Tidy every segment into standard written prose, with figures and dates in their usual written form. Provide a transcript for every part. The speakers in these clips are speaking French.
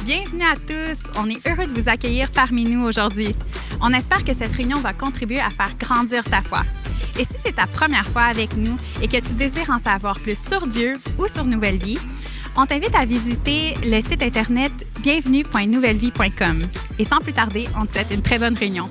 Bienvenue à tous. On est heureux de vous accueillir parmi nous aujourd'hui. On espère que cette réunion va contribuer à faire grandir ta foi. Et si c'est ta première fois avec nous et que tu désires en savoir plus sur Dieu ou sur Nouvelle Vie, on t'invite à visiter le site internet bienvenue.nouvellevie.com. Et sans plus tarder, on te souhaite une très bonne réunion.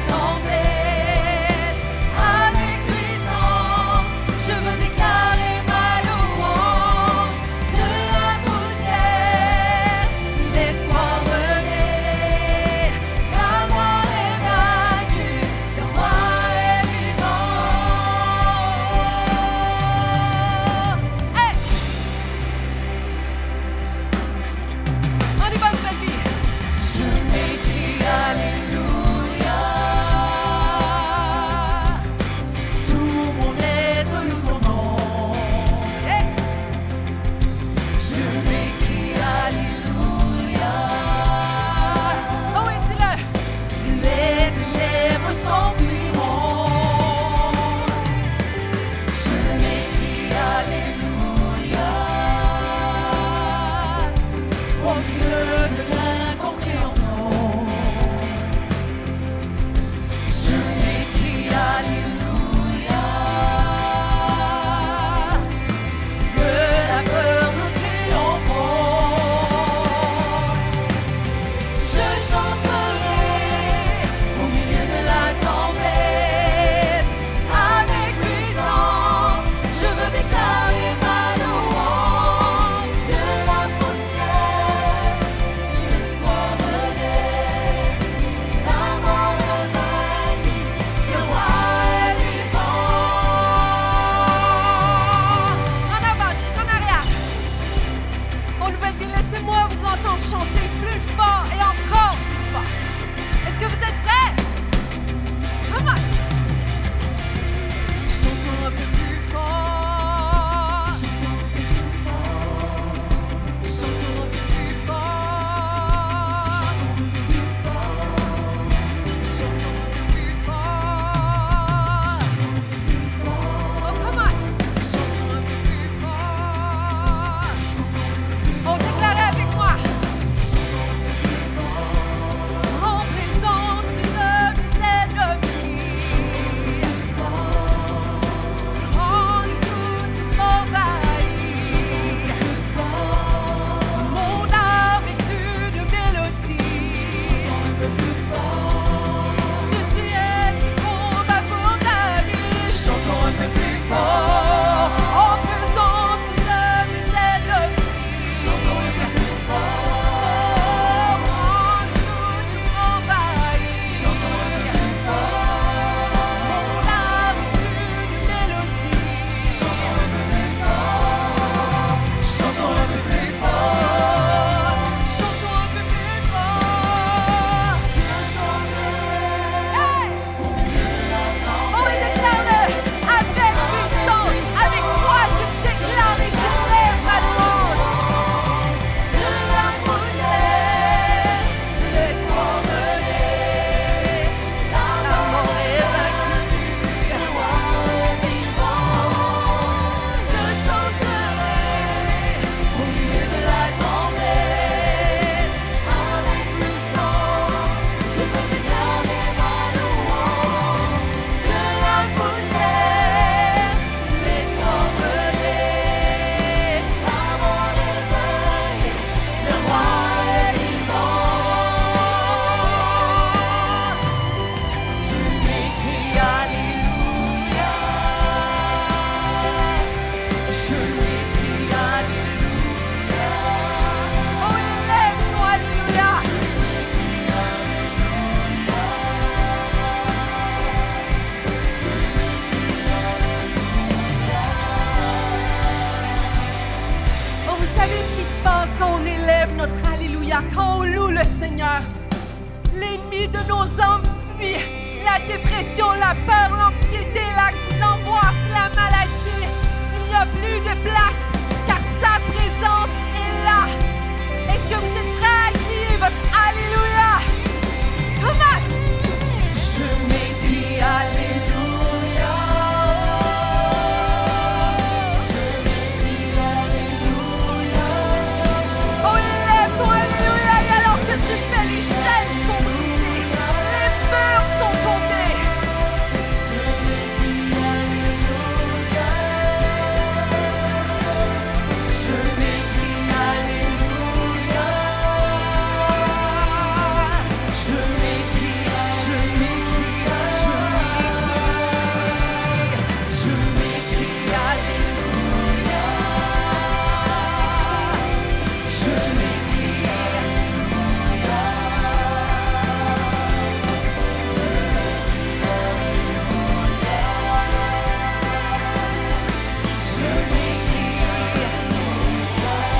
Tempête avec puissance. lorsqu'on élève notre Alléluia, quand on loue le Seigneur, l'ennemi de nos âmes fuit. La dépression, la peur, l'anxiété, l'angoisse, la maladie. Il n'y a plus de place, car sa présence est là. Est-ce que vous êtes prêts à crier votre Alléluia? Come on! Je m'écris Alléluia. Je m'écris Alléluia. Oh, élève ton Alléluia, et alors que tu fais, les chaînes sont brisées, les murs sont tombés. Je m'écris Alléluia. Je m'écris Alléluia. Je m'écris, je m'écris, je m'écris. Je m'écris Alléluia. Je m'écris Alléluia. Je m'écris Alléluia. Je m'écris Alléluia.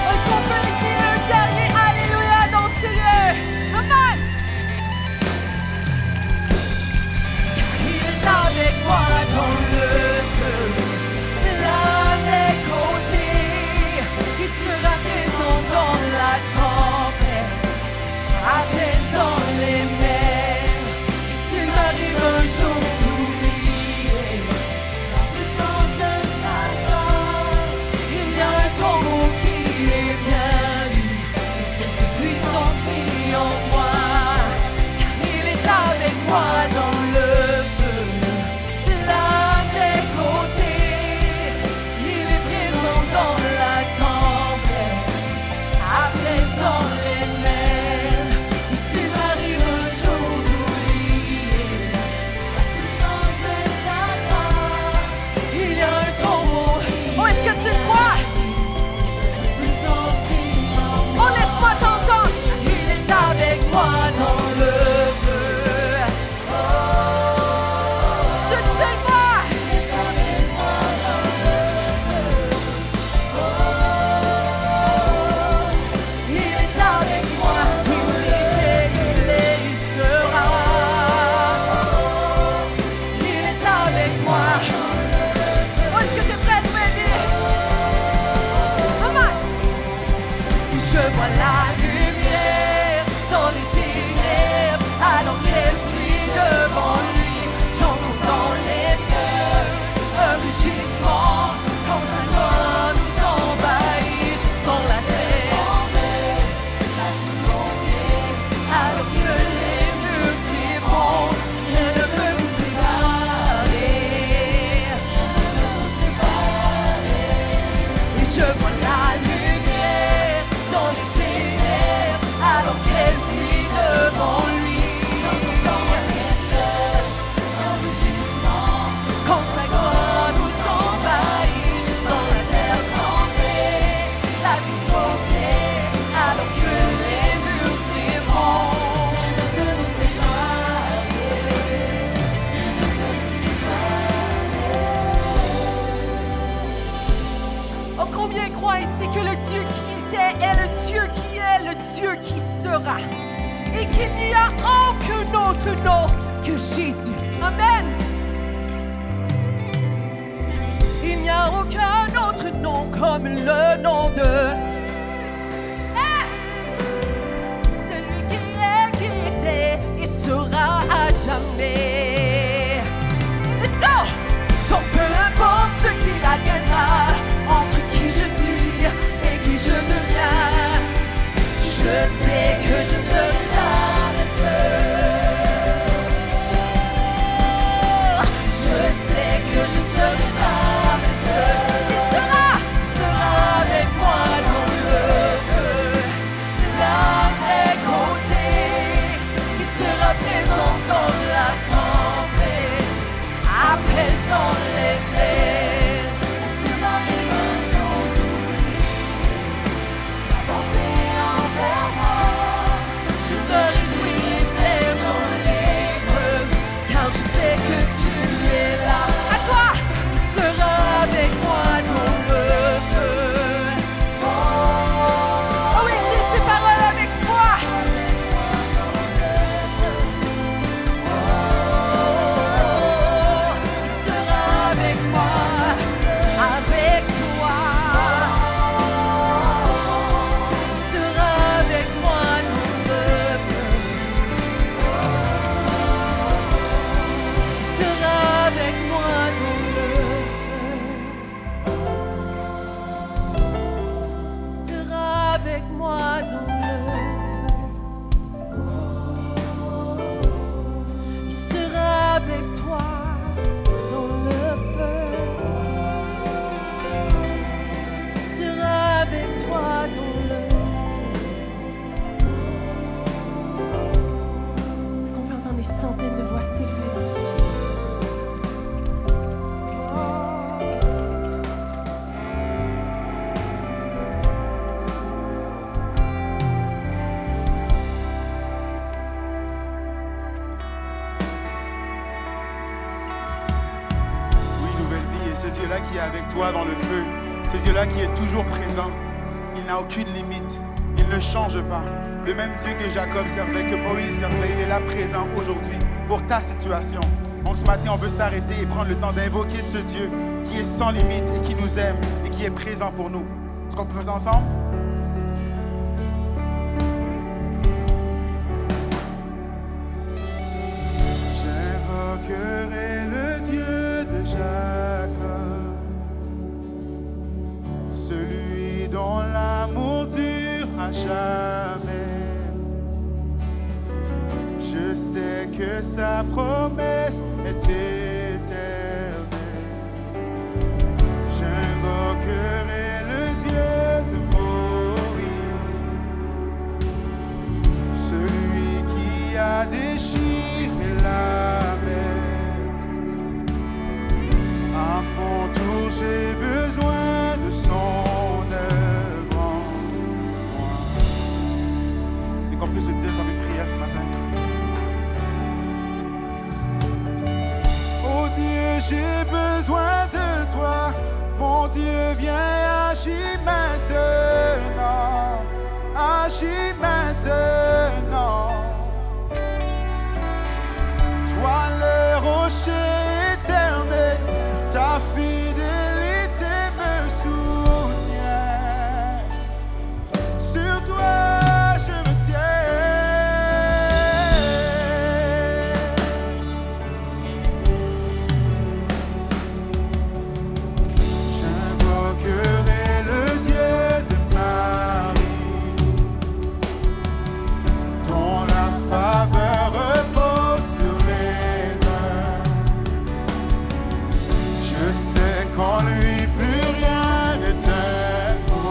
Est-ce qu'on peut écrire un dernier Alléluia dans ce lieu? Come on! Car il est avec moi dans le feu, là à mes côtés. Il sera présent dans la tempête, apaisant les mers. Et s'il m'arrive un jour d'oublier la présence de sa grâce, il y a un tombeau qui est bien lui, et cette puissance vit en moi. Car il est avec moi dans le feu, là à mes côtés. Il est présent dans la tempête, apaisant les mers. Et s'il m'arrive un jour d'oublier la puissance de sa grâce, il y a un tombeau. Oh, est-ce que tu le crois? Cette puissance vit en moi. Oh, laisse-moi t'entendre. Il est avec moi dans le feu. Oh, tu le vois? Il est avec moi dans le feu. Oh, il est avec moi. Il était, il est, il sera. Il est avec moi. Oh, est-ce que tu es prêt à nous aider? Come on! Je vois la lumière dans les ténèbres, alors qu'elle fuit devant lui. J'entends dans les cieux un rugissement quand sa gloire nous envahit. Je sens la terre trembler, la sous mon pied, alors que les murs s'effondrent. Rien ne peut nous séparer. Rien ne peut nous séparer. Et je vois la lumière dans les ténèbres, alors qu'elle fuit devant lui. J'entends dans les cieux un rugissement quand sa gloire nous envahit. Je sens la terre trembler, là sous nos pieds, alors que les murs s'effondrent. Rien ne peut nous séparer. Rien ne peut nous séparer. Oh, combien croient ici que le Dieu qui était est le Dieu qui est, le Dieu qui sera, et qu'il n'y a aucun autre nom que Jésus. Amen. Il n'y a aucun autre nom comme le nom de celui qui est, qui était et sera à jamais. Let's go! Donc peu importe ce qu'il adviendra, entre qui je suis et qui je deviens, je sais que je serai jamais seul. Je sais que je ne serai jamais seul. Il sera avec moi dans Dieu-là qui est avec toi dans le feu, ce Dieu-là qui est toujours présent. Il n'a aucune limite, il ne change pas. Le même Dieu que Jacob servait, que Moïse servait, il est là présent aujourd'hui pour ta situation. Donc ce matin, on veut s'arrêter et prendre le temps d'invoquer ce Dieu qui est sans limite et qui nous aime et qui est présent pour nous. Est-ce qu'on peut faire ça ensemble? J'invoquerai le Dieu de Jacob, celui dont l'amour dure à jamais. Je sais que sa promesse est éternelle. J'invoquerai le Dieu de Moïse, celui qui a déchiré la mer. À mon tour, j'ai besoin de son œuvre en moi. Et qu'on puisse le dire comme une prière ce matin. Oh Dieu, j'ai besoin de toi. Mon Dieu, viens, agis maintenant. Agis maintenant. Toi le rocher éternel, ta fidélité me soutient. Sur toi je me tiens. J'invoquerai le Dieu de Marie, dont la faveur repose sur les uns. Je sais qu'en lui plus rien n'est impossible.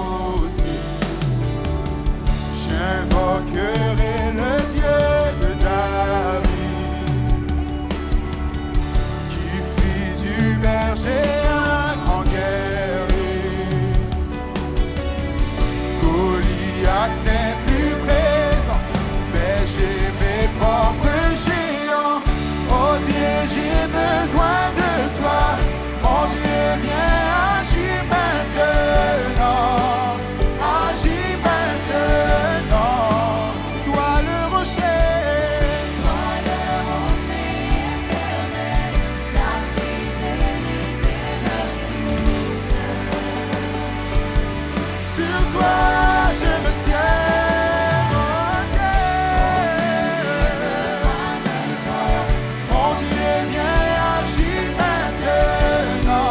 J'invoquerai le Dieu de David, qui fit du berger un grand guerrier. Goliath n'est plus présent, mais j'ai mes propres géants. Oh Dieu, j'ai besoin de toi. Mon Dieu, viens, agis maintenant. Agis maintenant. Toi le rocher. Toi le rocher éternel, ta fidélité me soutient. Sur toi je me tiens. Mon Dieu, viens, agis maintenant.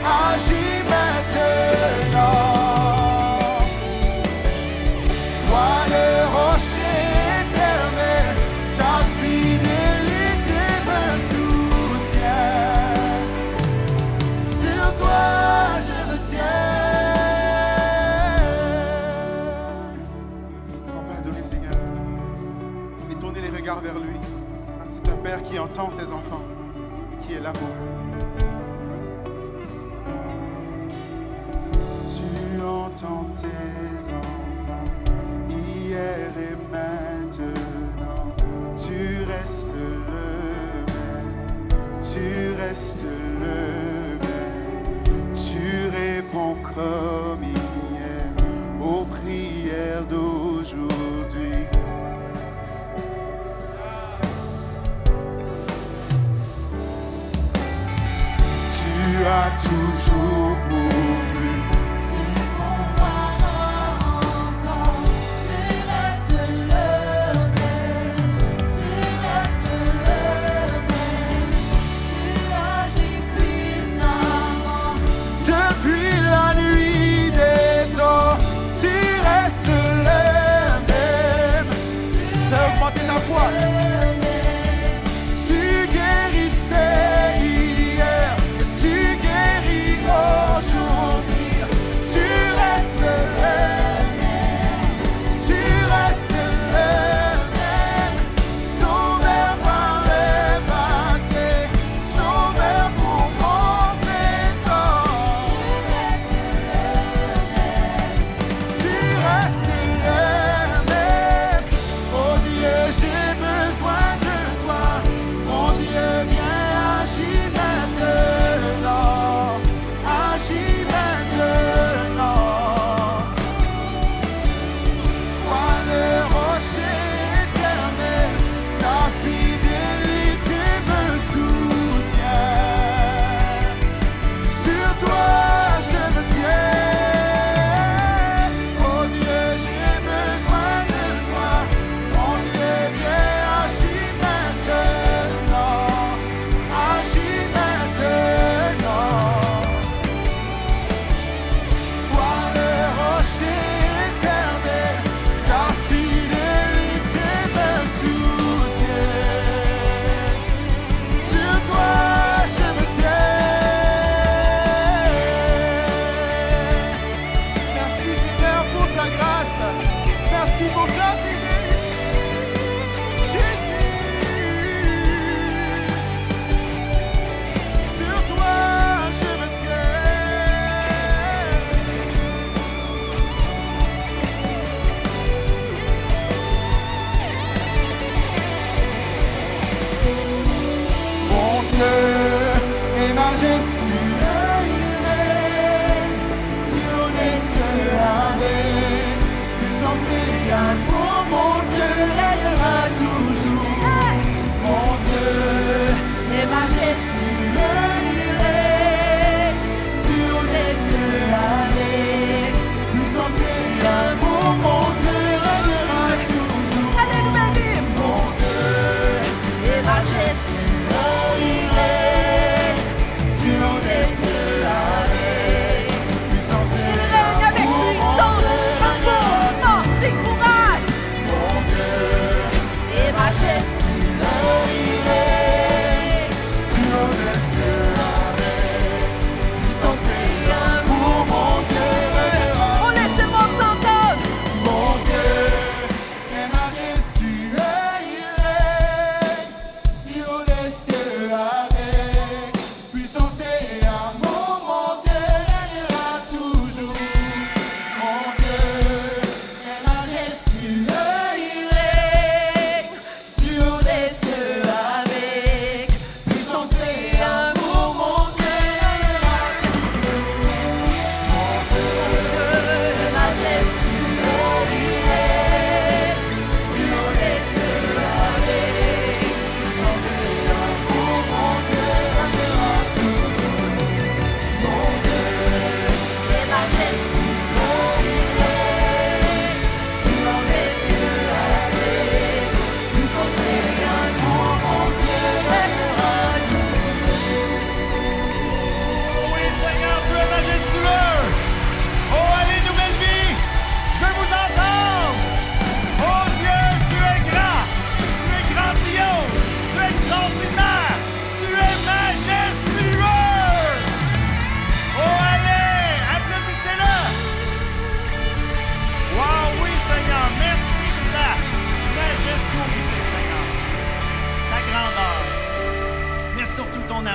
Agis maintenant. Toi le rocher éternel, ta fidélité me soutient. Sur toi je me tiens. On peut adorer le Seigneur et tourner les regards vers lui. Parce que c'est un Père qui entend ses enfants et qui est là pour eux. Tu entends tes enfants hier et maintenant. Tu restes le même. Tu restes le même. Tu réponds comme hier aux prières d'aujourd'hui. Tu as toujours pourvu. Tu pourvoiras encore. Tu restes le même. Tu restes le même. Tu agis puissamment. Depuis la nuit des temps, tu restes le même. Fais augmenter ta foi. Tu guérissais hier et tu guéris aujourd'hui.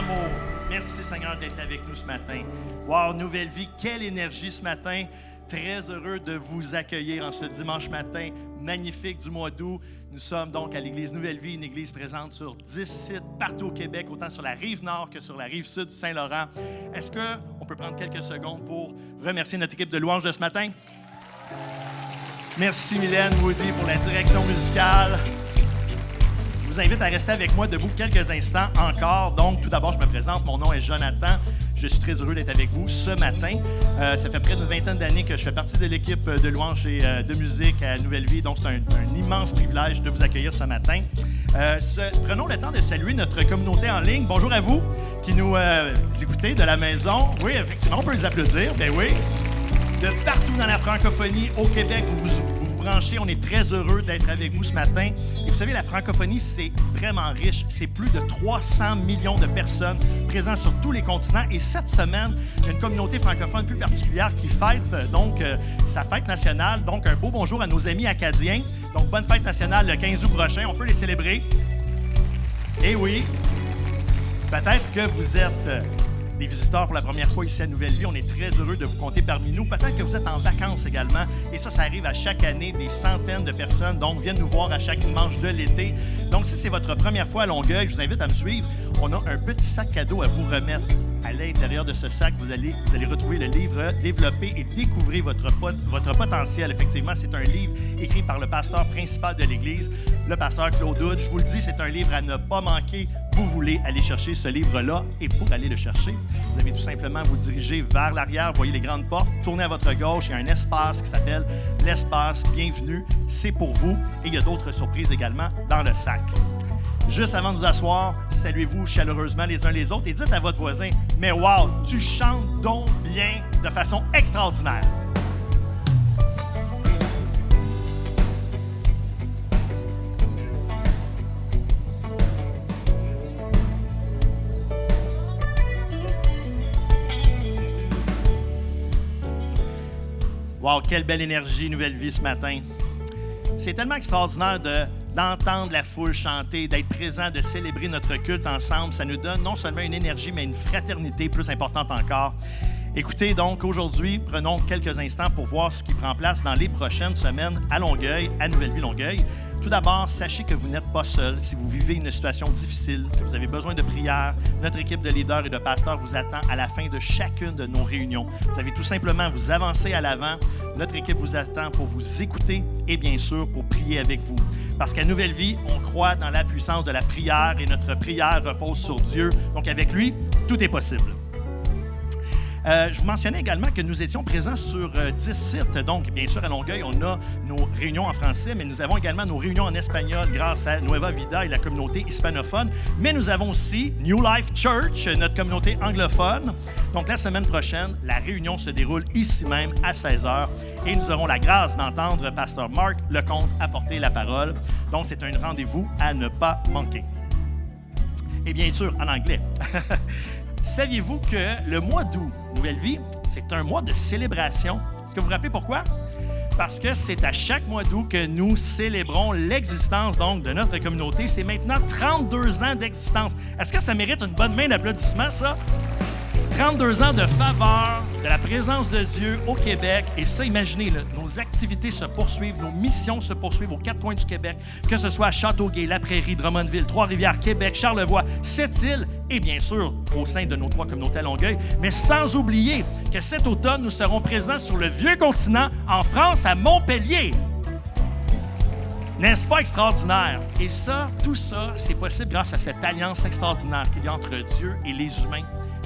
amour. Merci Seigneur d'être avec nous ce matin. Wow, Nouvelle Vie, quelle énergie ce matin. Très heureux de vous accueillir en ce dimanche matin magnifique du mois d'août. Nous sommes donc à l'Église Nouvelle Vie, une église présente sur 10 sites partout au Québec, autant sur la rive nord que sur la rive sud du Saint-Laurent. Est-ce qu'on peut prendre quelques secondes pour remercier notre équipe de louanges de ce matin? Merci Mylène Woody pour la direction musicale. Je vous invite à rester avec moi debout quelques instants encore. Donc, tout d'abord, je me présente. Mon nom est Jonathan. Je suis très heureux d'être avec vous ce matin. Ça fait près d'une vingtaine d'années que je fais partie de l'équipe de louanges et de musique à Nouvelle Vie. Donc, c'est un immense privilège de vous accueillir ce matin. Prenons le temps de saluer notre communauté en ligne. Bonjour à vous qui nous écoutez de la maison. Oui, effectivement, on peut les applaudir. Ben oui. De partout dans la francophonie, au Québec, vous branchez. On est très heureux d'être avec vous ce matin. Et vous savez, la francophonie, c'est vraiment riche. C'est plus de 300 millions de personnes présentes sur tous les continents. Et cette semaine, il y a une communauté francophone plus particulière qui fête donc sa fête nationale. Donc, un beau bonjour à nos amis acadiens. Donc, bonne fête nationale le 15 août prochain. On peut les célébrer. Et oui, peut-être que vous êtes des visiteurs pour la première fois ici à Nouvelle Vie. On est très heureux de vous compter parmi nous. Peut-être que vous êtes en vacances également. Et ça arrive à chaque année. Des centaines de personnes donc viennent nous voir à chaque dimanche de l'été. Donc, si c'est votre première fois à Longueuil, je vous invite à me suivre. On a un petit sac cadeau à vous remettre. À l'intérieur de ce sac, vous allez retrouver le livre « Développer et découvrir votre potentiel ». Effectivement, c'est un livre écrit par le pasteur principal de l'Église, le pasteur Claude Hood. Je vous le dis, c'est un livre à ne pas manquer. Vous voulez aller chercher ce livre-là. Et pour aller le chercher, vous avez tout simplement à vous diriger vers l'arrière. Vous voyez les grandes portes. Tournez à votre gauche. Il y a un espace qui s'appelle l'espace Bienvenue. C'est pour vous. Et il y a d'autres surprises également dans le sac. Juste avant de vous asseoir, saluez-vous chaleureusement les uns les autres et dites à votre voisin « Mais wow, tu chantes donc bien de façon extraordinaire! » Wow, quelle belle énergie, Nouvelle Vie ce matin. C'est tellement extraordinaire d'entendre la foule chanter, d'être présent, de célébrer notre culte ensemble. Ça nous donne non seulement une énergie, mais une fraternité plus importante encore. Écoutez, donc, aujourd'hui, prenons quelques instants pour voir ce qui prend place dans les prochaines semaines à Longueuil, à Nouvelle Vie Longueuil. Tout d'abord, sachez que vous n'êtes pas seul. Si vous vivez une situation difficile, que vous avez besoin de prière, notre équipe de leaders et de pasteurs vous attend à la fin de chacune de nos réunions. Vous avez tout simplement à vous avancer à l'avant. Notre équipe vous attend pour vous écouter et bien sûr pour prier avec vous. Parce qu'à Nouvelle Vie, on croit dans la puissance de la prière et notre prière repose sur Dieu. Donc avec lui, tout est possible. Je vous mentionnais également que nous étions présents sur 10 sites. Donc, bien sûr, à Longueuil, on a nos réunions en français, mais nous avons également nos réunions en espagnol grâce à Nueva Vida et la communauté hispanophone. Mais nous avons aussi New Life Church, notre communauté anglophone. Donc, la semaine prochaine, la réunion se déroule ici même à 16h et nous aurons la grâce d'entendre Pasteur Marc Lecomte apporter la parole. Donc, c'est un rendez-vous à ne pas manquer. Et bien sûr, en anglais. Saviez-vous que le mois d'août, Nouvelle Vie, c'est un mois de célébration? Est-ce que vous vous rappelez pourquoi? Parce que c'est à chaque mois d'août que nous célébrons l'existence donc de notre communauté. C'est maintenant 32 ans d'existence. Est-ce que ça mérite une bonne main d'applaudissement, ça? 32 ans de faveur, de la présence de Dieu au Québec. Et ça, imaginez, là, nos activités se poursuivent, nos missions se poursuivent aux 4 coins du Québec, que ce soit à Châteauguay, La Prairie, Drummondville, Trois-Rivières, Québec, Charlevoix, Sept-Îles et bien sûr au sein de nos 3 communautés à Longueuil. Mais sans oublier que cet automne, nous serons présents sur le vieux continent, en France, à Montpellier. N'est-ce pas extraordinaire? Et ça, tout ça, c'est possible grâce à cette alliance extraordinaire qu'il y a entre Dieu et les humains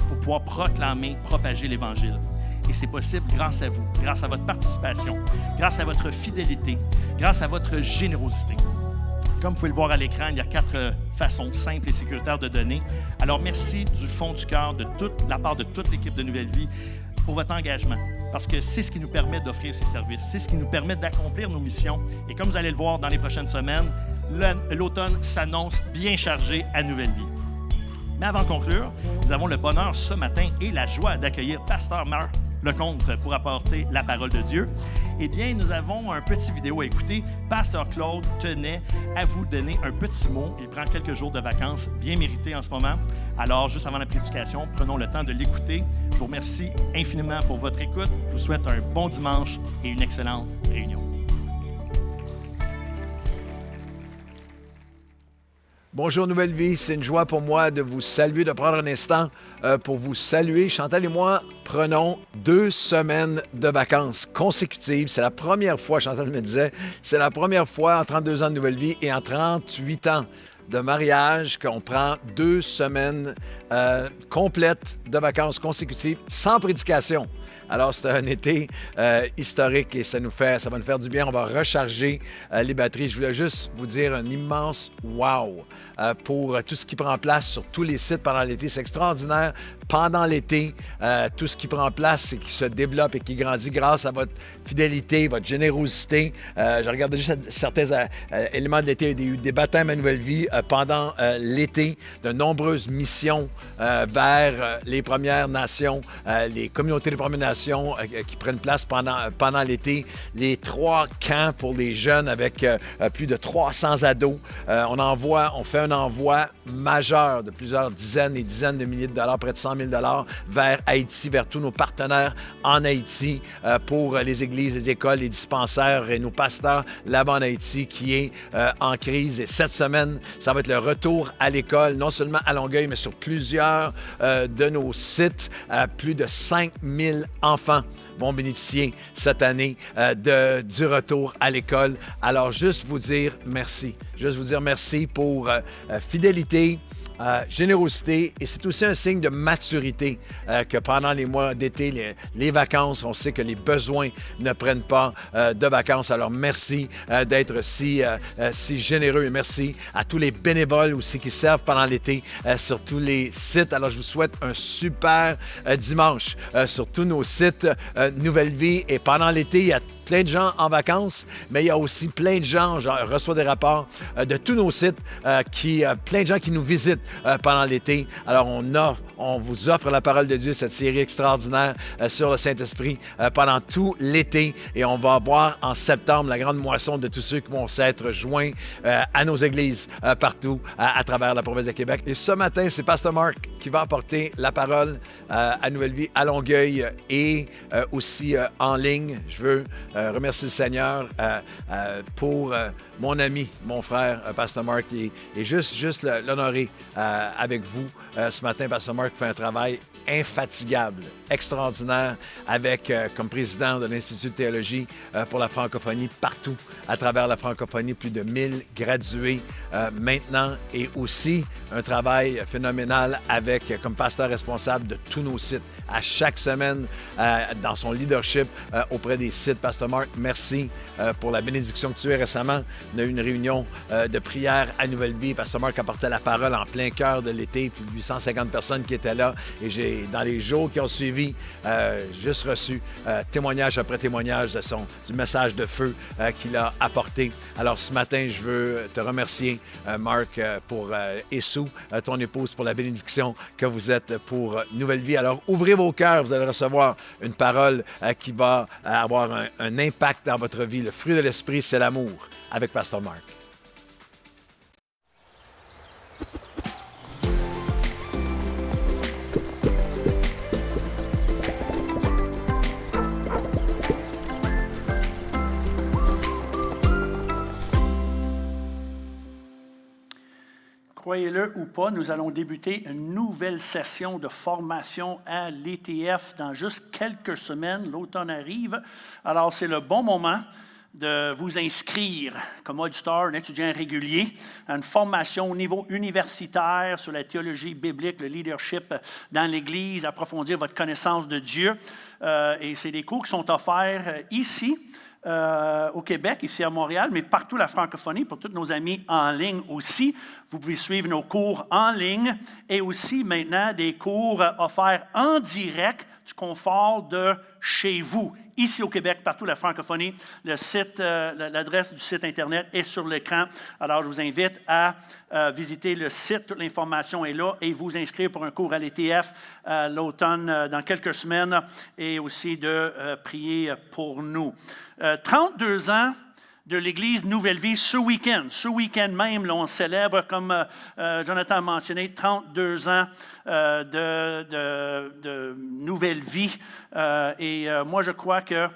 pour pouvoir proclamer, propager l'Évangile. Et c'est possible grâce à vous, grâce à votre participation, grâce à votre fidélité, grâce à votre générosité. Comme vous pouvez le voir à l'écran, il y a 4 façons simples et sécuritaires de donner. Alors, merci du fond du cœur, de la part de toute l'équipe de Nouvelle Vie, pour votre engagement. Parce que c'est ce qui nous permet d'offrir ces services, c'est ce qui nous permet d'accomplir nos missions. Et comme vous allez le voir dans les prochaines semaines, l'automne s'annonce bien chargé à Nouvelle Vie. Mais avant de conclure, nous avons le bonheur ce matin et la joie d'accueillir Pasteur Marc le compte pour apporter la parole de Dieu, eh bien, nous avons un petit vidéo à écouter. Pasteur Claude tenait à vous donner un petit mot. Il prend quelques jours de vacances bien méritées en ce moment. Alors, juste avant la prédication, prenons le temps de l'écouter. Je vous remercie infiniment pour votre écoute. Je vous souhaite un bon dimanche et une excellente réunion. Bonjour Nouvelle Vie, c'est une joie pour moi de vous saluer, de prendre un instant pour vous saluer. Chantal et moi prenons 2 semaines de vacances consécutives. C'est la première fois, Chantal me disait, c'est la première fois en 32 ans de Nouvelle Vie et en 38 ans de mariage qu'on prend 2 semaines complètes de vacances consécutives sans prédication. Alors, c'est un été historique et ça va nous faire du bien. On va recharger les batteries. Je voulais juste vous dire un immense wow pour tout ce qui prend place sur tous les sites pendant l'été. C'est extraordinaire. Pendant l'été, tout ce qui prend place et qui se développe et qui grandit grâce à votre fidélité, votre générosité. Je regardais juste certains éléments de l'été. Il y a eu des baptêmes à Nouvelle Vie pendant l'été, de nombreuses missions vers les Premières Nations, les communautés des Premières Nations qui prennent place pendant l'été, les 3 camps pour les jeunes avec plus de 300 ados. On fait un envoi majeur de plusieurs dizaines et dizaines de milliers de dollars, près de 100 000 $ vers Haïti, vers tous nos partenaires en Haïti pour les églises, les écoles, les dispensaires et nos pasteurs là-bas en Haïti qui est en crise. Et cette semaine, ça va être le retour à l'école, non seulement à Longueuil, mais sur plusieurs de nos sites. Plus de 5 000 enfants vont bénéficier cette année du retour à l'école. Alors, juste vous dire merci. Juste vous dire merci pour fidélité, générosité, et c'est aussi un signe de maturité que pendant les mois d'été, les vacances, on sait que les besoins ne prennent pas de vacances. Alors merci d'être si généreux et merci à tous les bénévoles aussi qui servent pendant l'été sur tous les sites. Alors je vous souhaite un super dimanche sur tous nos sites Nouvelle Vie, et pendant l'été, il y a plein de gens en vacances, mais il y a aussi plein de gens, je reçois des rapports de tous nos sites, plein de gens qui nous visitent pendant l'été. Alors, on vous offre la parole de Dieu, cette série extraordinaire sur le Saint-Esprit pendant tout l'été. Et on va avoir en septembre la grande moisson de tous ceux qui vont s'être joints à nos églises partout à travers la province de Québec. Et ce matin, c'est Pasteur Mark qui va apporter la parole à Nouvelle Vie à Longueuil et aussi en ligne. Je veux remercier le Seigneur pour mon ami, mon frère, Pasteur Mark, et juste l'honorer avec vous ce matin. Pasteur Mark fait un travail infatigable, extraordinaire, avec comme président de l'Institut de théologie pour la francophonie partout à travers la francophonie, plus de 1000 gradués maintenant, et aussi un travail phénoménal comme pasteur responsable de tous nos sites à chaque semaine dans son leadership auprès des sites. Pasteur Mark, merci pour la bénédiction que tu es récemment. On a eu une réunion de prière à Nouvelle Vie. Pasteur Mark apportait la parole en plein cœur de l'été, plus de 850 personnes qui étaient là, et j'ai, dans les jours qui ont suivi, juste reçu témoignage après témoignage du message de feu qu'il a apporté. Alors ce matin, je veux te remercier, Mark, pour Essou, ton épouse, pour la bénédiction que vous êtes pour Nouvelle Vie. Alors ouvrez vos cœurs, vous allez recevoir une parole qui va avoir un impact dans votre vie. Le fruit de l'esprit, c'est l'amour, avec Pasteur Mark. Croyez-le ou pas, nous allons débuter une nouvelle session de formation à l'ETF dans juste quelques semaines. L'automne arrive. Alors, c'est le bon moment de vous inscrire comme auditeur, un étudiant régulier, à une formation au niveau universitaire sur la théologie biblique, le leadership dans l'Église, approfondir votre connaissance de Dieu. Et c'est des cours qui sont offerts ici, au Québec, ici à Montréal, mais partout la francophonie, pour tous nos amis en ligne aussi. Vous pouvez suivre nos cours en ligne et aussi maintenant des cours offerts en direct du confort de chez vous. Ici au Québec, partout la francophonie, le site, l'adresse du site Internet est sur l'écran. Alors, je vous invite à visiter le site. Toute l'information est là et vous inscrire pour un cours à l'ETF l'automne, dans quelques semaines, et aussi de prier pour nous. 32 ans de l'Église Nouvelle Vie ce week-end. Ce week-end même, là, on célèbre, comme Jonathan a mentionné, 32 ans de Nouvelle Vie. Moi, je crois que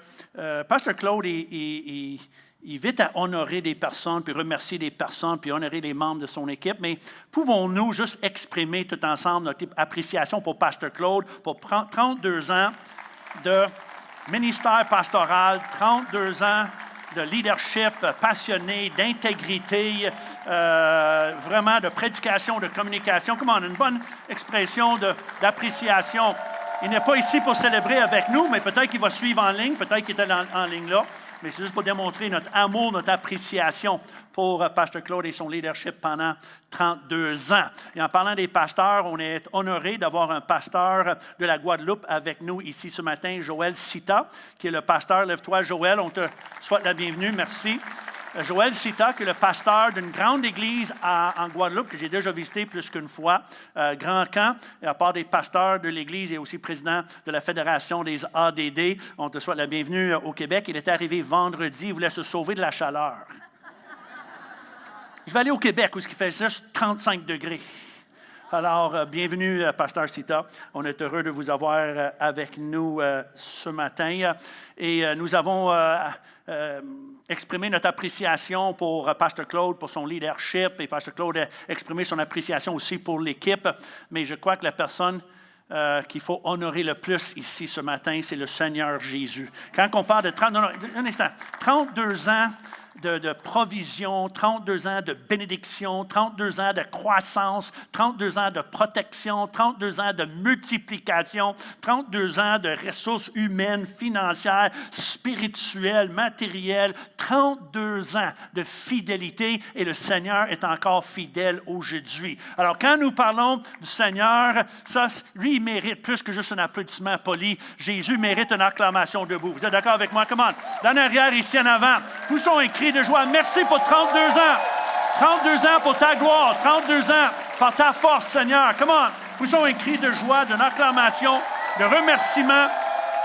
Pasteur Claude, il vite à honorer des personnes, puis remercier des personnes, puis honorer les membres de son équipe. Mais pouvons-nous juste exprimer tout ensemble notre appréciation pour Pasteur Claude, pour 32 ans de ministère pastoral, 32 ans de leadership passionné, d'intégrité, vraiment de prédication, de communication. Comment on a une bonne expression d'appréciation. Il n'est pas ici pour célébrer avec nous, mais peut-être qu'il va suivre en ligne, peut-être qu'il était en ligne là. Mais c'est juste pour démontrer notre amour, notre appréciation pour Pasteur Claude et son leadership pendant 32 ans. Et en parlant des pasteurs, on est honoré d'avoir un pasteur de la Guadeloupe avec nous ici ce matin, Joël Sita, qui est le pasteur. Lève-toi, Joël, on te souhaite la bienvenue. Merci. Joël Sita, qui est le pasteur d'une grande église en Guadeloupe, que j'ai déjà visité plus qu'une fois, Grand Camp. Et à part des pasteurs de l'église, il est aussi président de la Fédération des ADD. On te souhaite la bienvenue au Québec. Il est arrivé vendredi, il voulait se sauver de la chaleur. Je vais aller au Québec, où il fait juste 35 degrés. Alors, bienvenue, Pasteur Sita. On est heureux de vous avoir avec nous ce matin. Et nous avons exprimé notre appréciation pour Pasteur Claude, pour son leadership. Et Pasteur Claude a exprimé son appréciation aussi pour l'équipe. Mais je crois que la personne qu'il faut honorer le plus ici ce matin, c'est le Seigneur Jésus. Quand on parle de 32 ans de provision, 32 ans de bénédiction, 32 ans de croissance, 32 ans de protection, 32 ans de multiplication, 32 ans de ressources humaines, financières, spirituelles, matérielles, 32 ans de fidélité, et le Seigneur est encore fidèle aujourd'hui. Alors, quand nous parlons du Seigneur, ça, lui, il mérite plus que juste un applaudissement poli. Jésus mérite une acclamation debout. Vous êtes d'accord avec moi? Come on. Dans l'arrière, ici en avant, poussons un cri de joie. Merci pour 32 ans. 32 ans pour ta gloire. 32 ans par ta force, Seigneur. Comment? Poussons un cri de joie, d'une acclamation, de remerciement.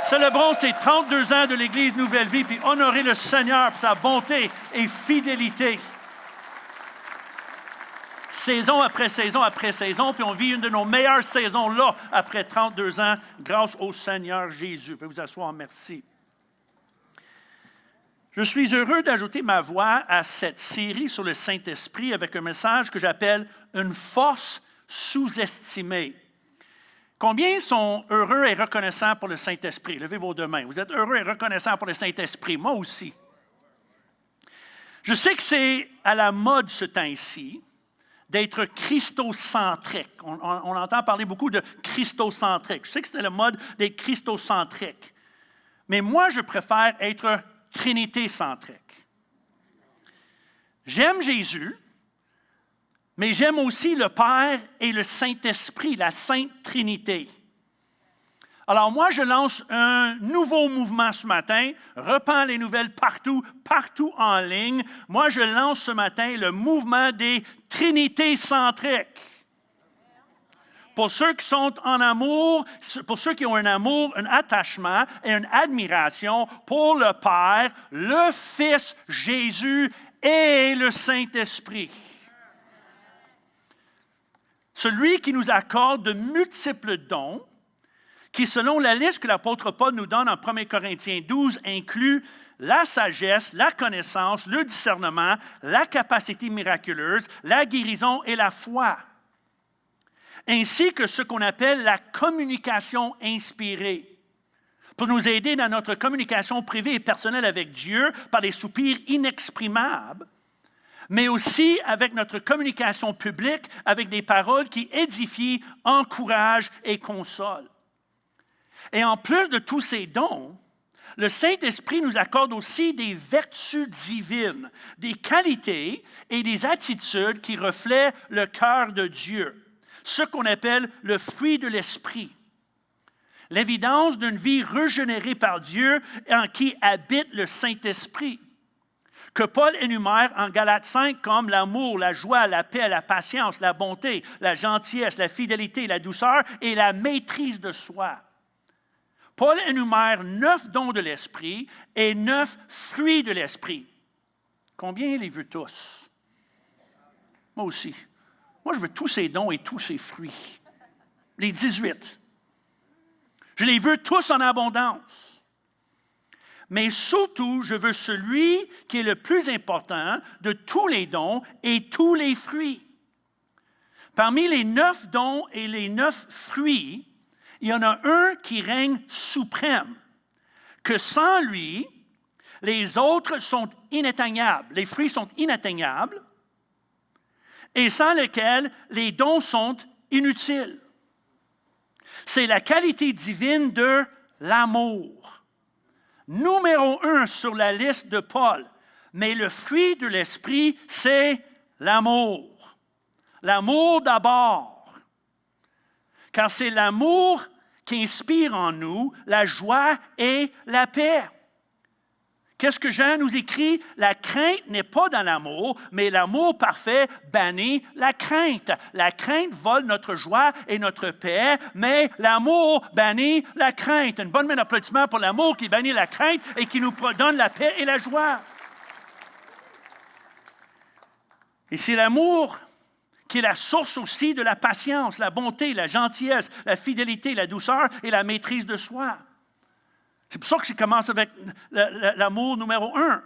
Célébrons ces 32 ans de l'Église Nouvelle Vie, puis honorer le Seigneur pour sa bonté et fidélité. Saison après saison après saison, puis on vit une de nos meilleures saisons là, après 32 ans, grâce au Seigneur Jésus. Veuillez vous asseoir, merci. Je suis heureux d'ajouter ma voix à cette série sur le Saint-Esprit avec un message que j'appelle « Une force sous-estimée ». Combien sont heureux et reconnaissants pour le Saint-Esprit? Levez vos deux mains. Vous êtes heureux et reconnaissants pour le Saint-Esprit. Moi aussi. Je sais que c'est à la mode ce temps-ci d'être christocentrique. On entend parler beaucoup de christocentrique. Je sais que c'est la mode d'être christocentrique. Mais moi, je préfère être trinité-centrique. J'aime Jésus, mais j'aime aussi le Père et le Saint-Esprit, la Sainte Trinité. Alors moi, je lance un nouveau mouvement ce matin, repends les nouvelles partout en ligne. Moi, je lance ce matin le mouvement des trinités-centriques. Pour ceux qui sont en amour, pour ceux qui ont un amour, un attachement et une admiration pour le Père, le Fils Jésus et le Saint-Esprit. Celui qui nous accorde de multiples dons, qui, selon la liste que l'apôtre Paul nous donne en 1 Corinthiens 12, inclut la sagesse, la connaissance, le discernement, la capacité miraculeuse, la guérison et la foi, ainsi que ce qu'on appelle la communication inspirée, pour nous aider dans notre communication privée et personnelle avec Dieu par des soupirs inexprimables, mais aussi avec notre communication publique avec des paroles qui édifient, encouragent et consolent. Et en plus de tous ces dons, le Saint-Esprit nous accorde aussi des vertus divines, des qualités et des attitudes qui reflètent le cœur de Dieu, ce qu'on appelle le fruit de l'Esprit. L'évidence d'une vie régénérée par Dieu en qui habite le Saint-Esprit, que Paul énumère en Galates 5 comme l'amour, la joie, la paix, la patience, la bonté, la gentillesse, la fidélité, la douceur et la maîtrise de soi. Paul énumère 9 dons de l'Esprit et 9 fruits de l'Esprit. Combien les veut tous? Moi aussi. Moi, je veux tous ces dons et tous ces fruits. Les 18. Je les veux tous en abondance. Mais surtout, je veux celui qui est le plus important de tous les dons et tous les fruits. Parmi les 9 dons et les 9 fruits, il y en a un qui règne suprême, que sans lui, les autres sont inatteignables. Les fruits sont inatteignables et sans lequel les dons sont inutiles. C'est la qualité divine de l'amour. Numéro 1 sur la liste de Paul. Mais le fruit de l'Esprit, c'est l'amour. L'amour d'abord. Car c'est l'amour qui inspire en nous la joie et la paix. Qu'est-ce que Jean nous écrit? La crainte n'est pas dans l'amour, mais l'amour parfait bannit la crainte. La crainte vole notre joie et notre paix, mais l'amour bannit la crainte. Une bonne main d'applaudissement pour l'amour qui bannit la crainte et qui nous donne la paix et la joie. Et c'est l'amour qui est la source aussi de la patience, la bonté, la gentillesse, la fidélité, la douceur et la maîtrise de soi. C'est pour ça que ça commence avec l'amour numéro 1.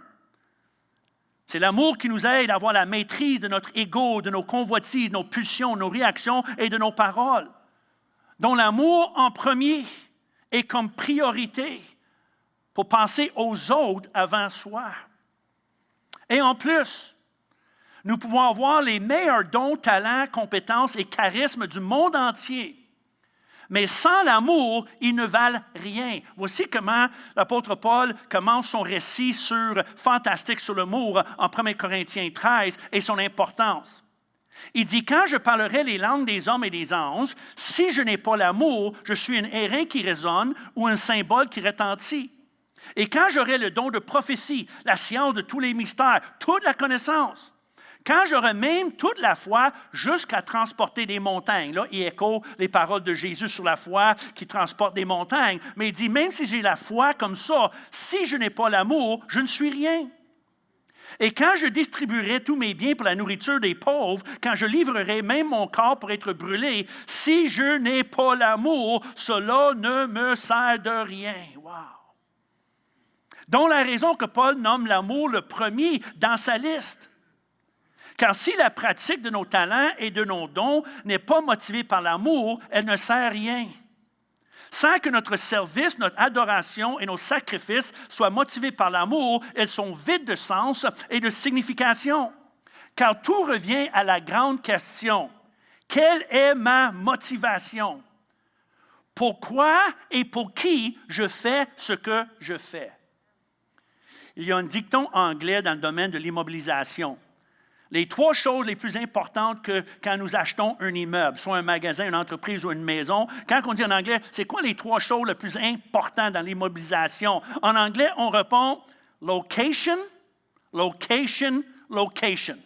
C'est l'amour qui nous aide à avoir la maîtrise de notre ego, de nos convoitises, de nos pulsions, de nos réactions et de nos paroles. Dont l'amour en premier est comme priorité pour penser aux autres avant soi. Et en plus, nous pouvons avoir les meilleurs dons, talents, compétences et charismes du monde entier. Mais sans l'amour, ils ne valent rien. Voici comment l'apôtre Paul commence son récit fantastique sur l'amour en 1 Corinthiens 13 et son importance. Il dit, « Quand je parlerai les langues des hommes et des anges, si je n'ai pas l'amour, je suis un airain qui résonne ou un cymbale qui retentit. Et quand j'aurai le don de prophétie, la science de tous les mystères, toute la connaissance, quand j'aurai même toute la foi jusqu'à transporter des montagnes. » Là, il écho les paroles de Jésus sur la foi qui transporte des montagnes. Mais il dit, même si j'ai la foi comme ça, si je n'ai pas l'amour, je ne suis rien. Et quand je distribuerai tous mes biens pour la nourriture des pauvres, quand je livrerai même mon corps pour être brûlé, si je n'ai pas l'amour, cela ne me sert de rien. Wow! Dont la raison que Paul nomme l'amour le premier dans sa liste. Car si la pratique de nos talents et de nos dons n'est pas motivée par l'amour, elle ne sert à rien. Sans que notre service, notre adoration et nos sacrifices soient motivés par l'amour, elles sont vides de sens et de signification. Car tout revient à la grande question. Quelle est ma motivation? Pourquoi et pour qui je fais ce que je fais? Il y a un dicton anglais dans le domaine de l'immobilisation. Les 3 choses les plus importantes que quand nous achetons un immeuble, soit un magasin, une entreprise ou une maison, quand on dit en anglais, c'est quoi les 3 choses les plus importantes dans l'immobilisation? En anglais, on répond location, location, location.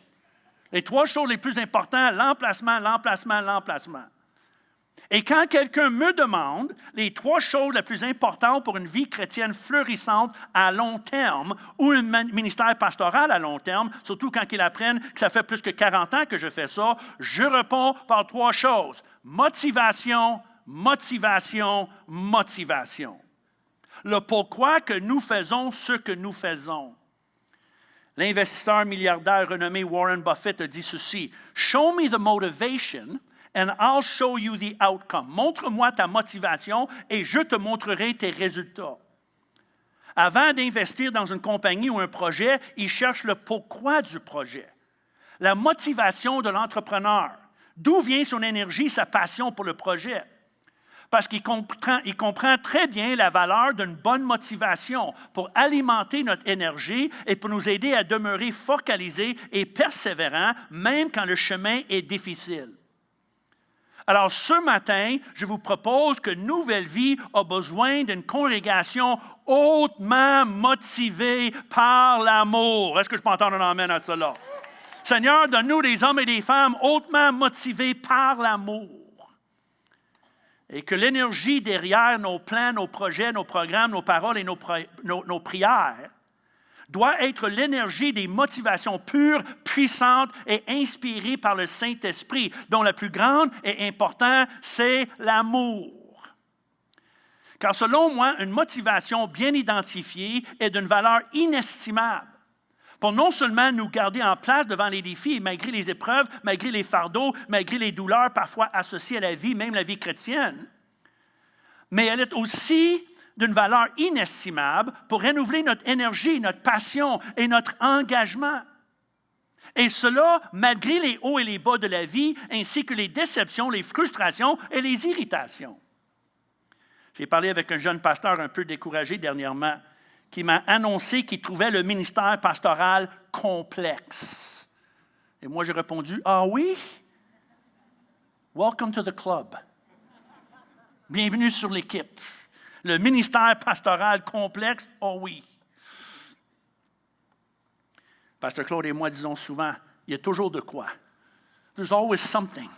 Les 3 choses les plus importantes, l'emplacement, l'emplacement, l'emplacement. Et quand quelqu'un me demande les 3 choses les plus importantes pour une vie chrétienne fleurissante à long terme ou un ministère pastoral à long terme, surtout quand ils apprennent que ça fait plus que 40 ans que je fais ça, je réponds par 3 choses. Motivation, motivation, motivation. Le pourquoi que nous faisons ce que nous faisons. L'investisseur milliardaire renommé Warren Buffett a dit ceci, « Show me the motivation and I'll show you the outcome. » Montre-moi ta motivation et je te montrerai tes résultats. Avant d'investir dans une compagnie ou un projet, il cherche le pourquoi du projet. La motivation de l'entrepreneur. D'où vient son énergie, sa passion pour le projet? Parce qu'il comprend très bien la valeur d'une bonne motivation pour alimenter notre énergie et pour nous aider à demeurer focalisés et persévérants, même quand le chemin est difficile. Alors, ce matin, je vous propose que Nouvelle Vie a besoin d'une congrégation hautement motivée par l'amour. Est-ce que je peux entendre un amen à cela? Seigneur, donne-nous des hommes et des femmes hautement motivés par l'amour. Et que l'énergie derrière nos plans, nos projets, nos programmes, nos paroles et nos prières doit être l'énergie des motivations pures, puissantes et inspirées par le Saint-Esprit, dont la plus grande et importante, c'est l'amour. Car selon moi, une motivation bien identifiée est d'une valeur inestimable pour non seulement nous garder en place devant les défis, malgré les épreuves, malgré les fardeaux, malgré les douleurs parfois associées à la vie, même la vie chrétienne, mais elle est aussi d'une valeur inestimable pour renouveler notre énergie, notre passion et notre engagement. Et cela, malgré les hauts et les bas de la vie, ainsi que les déceptions, les frustrations et les irritations. J'ai parlé avec un jeune pasteur un peu découragé dernièrement qui m'a annoncé qu'il trouvait le ministère pastoral complexe. Et moi, j'ai répondu, « Ah oui? Welcome to the club. Bienvenue sur l'équipe. Le ministère pastoral complexe, oh oui. » Pasteur Claude et moi disons souvent, il y a toujours de quoi. There's always something.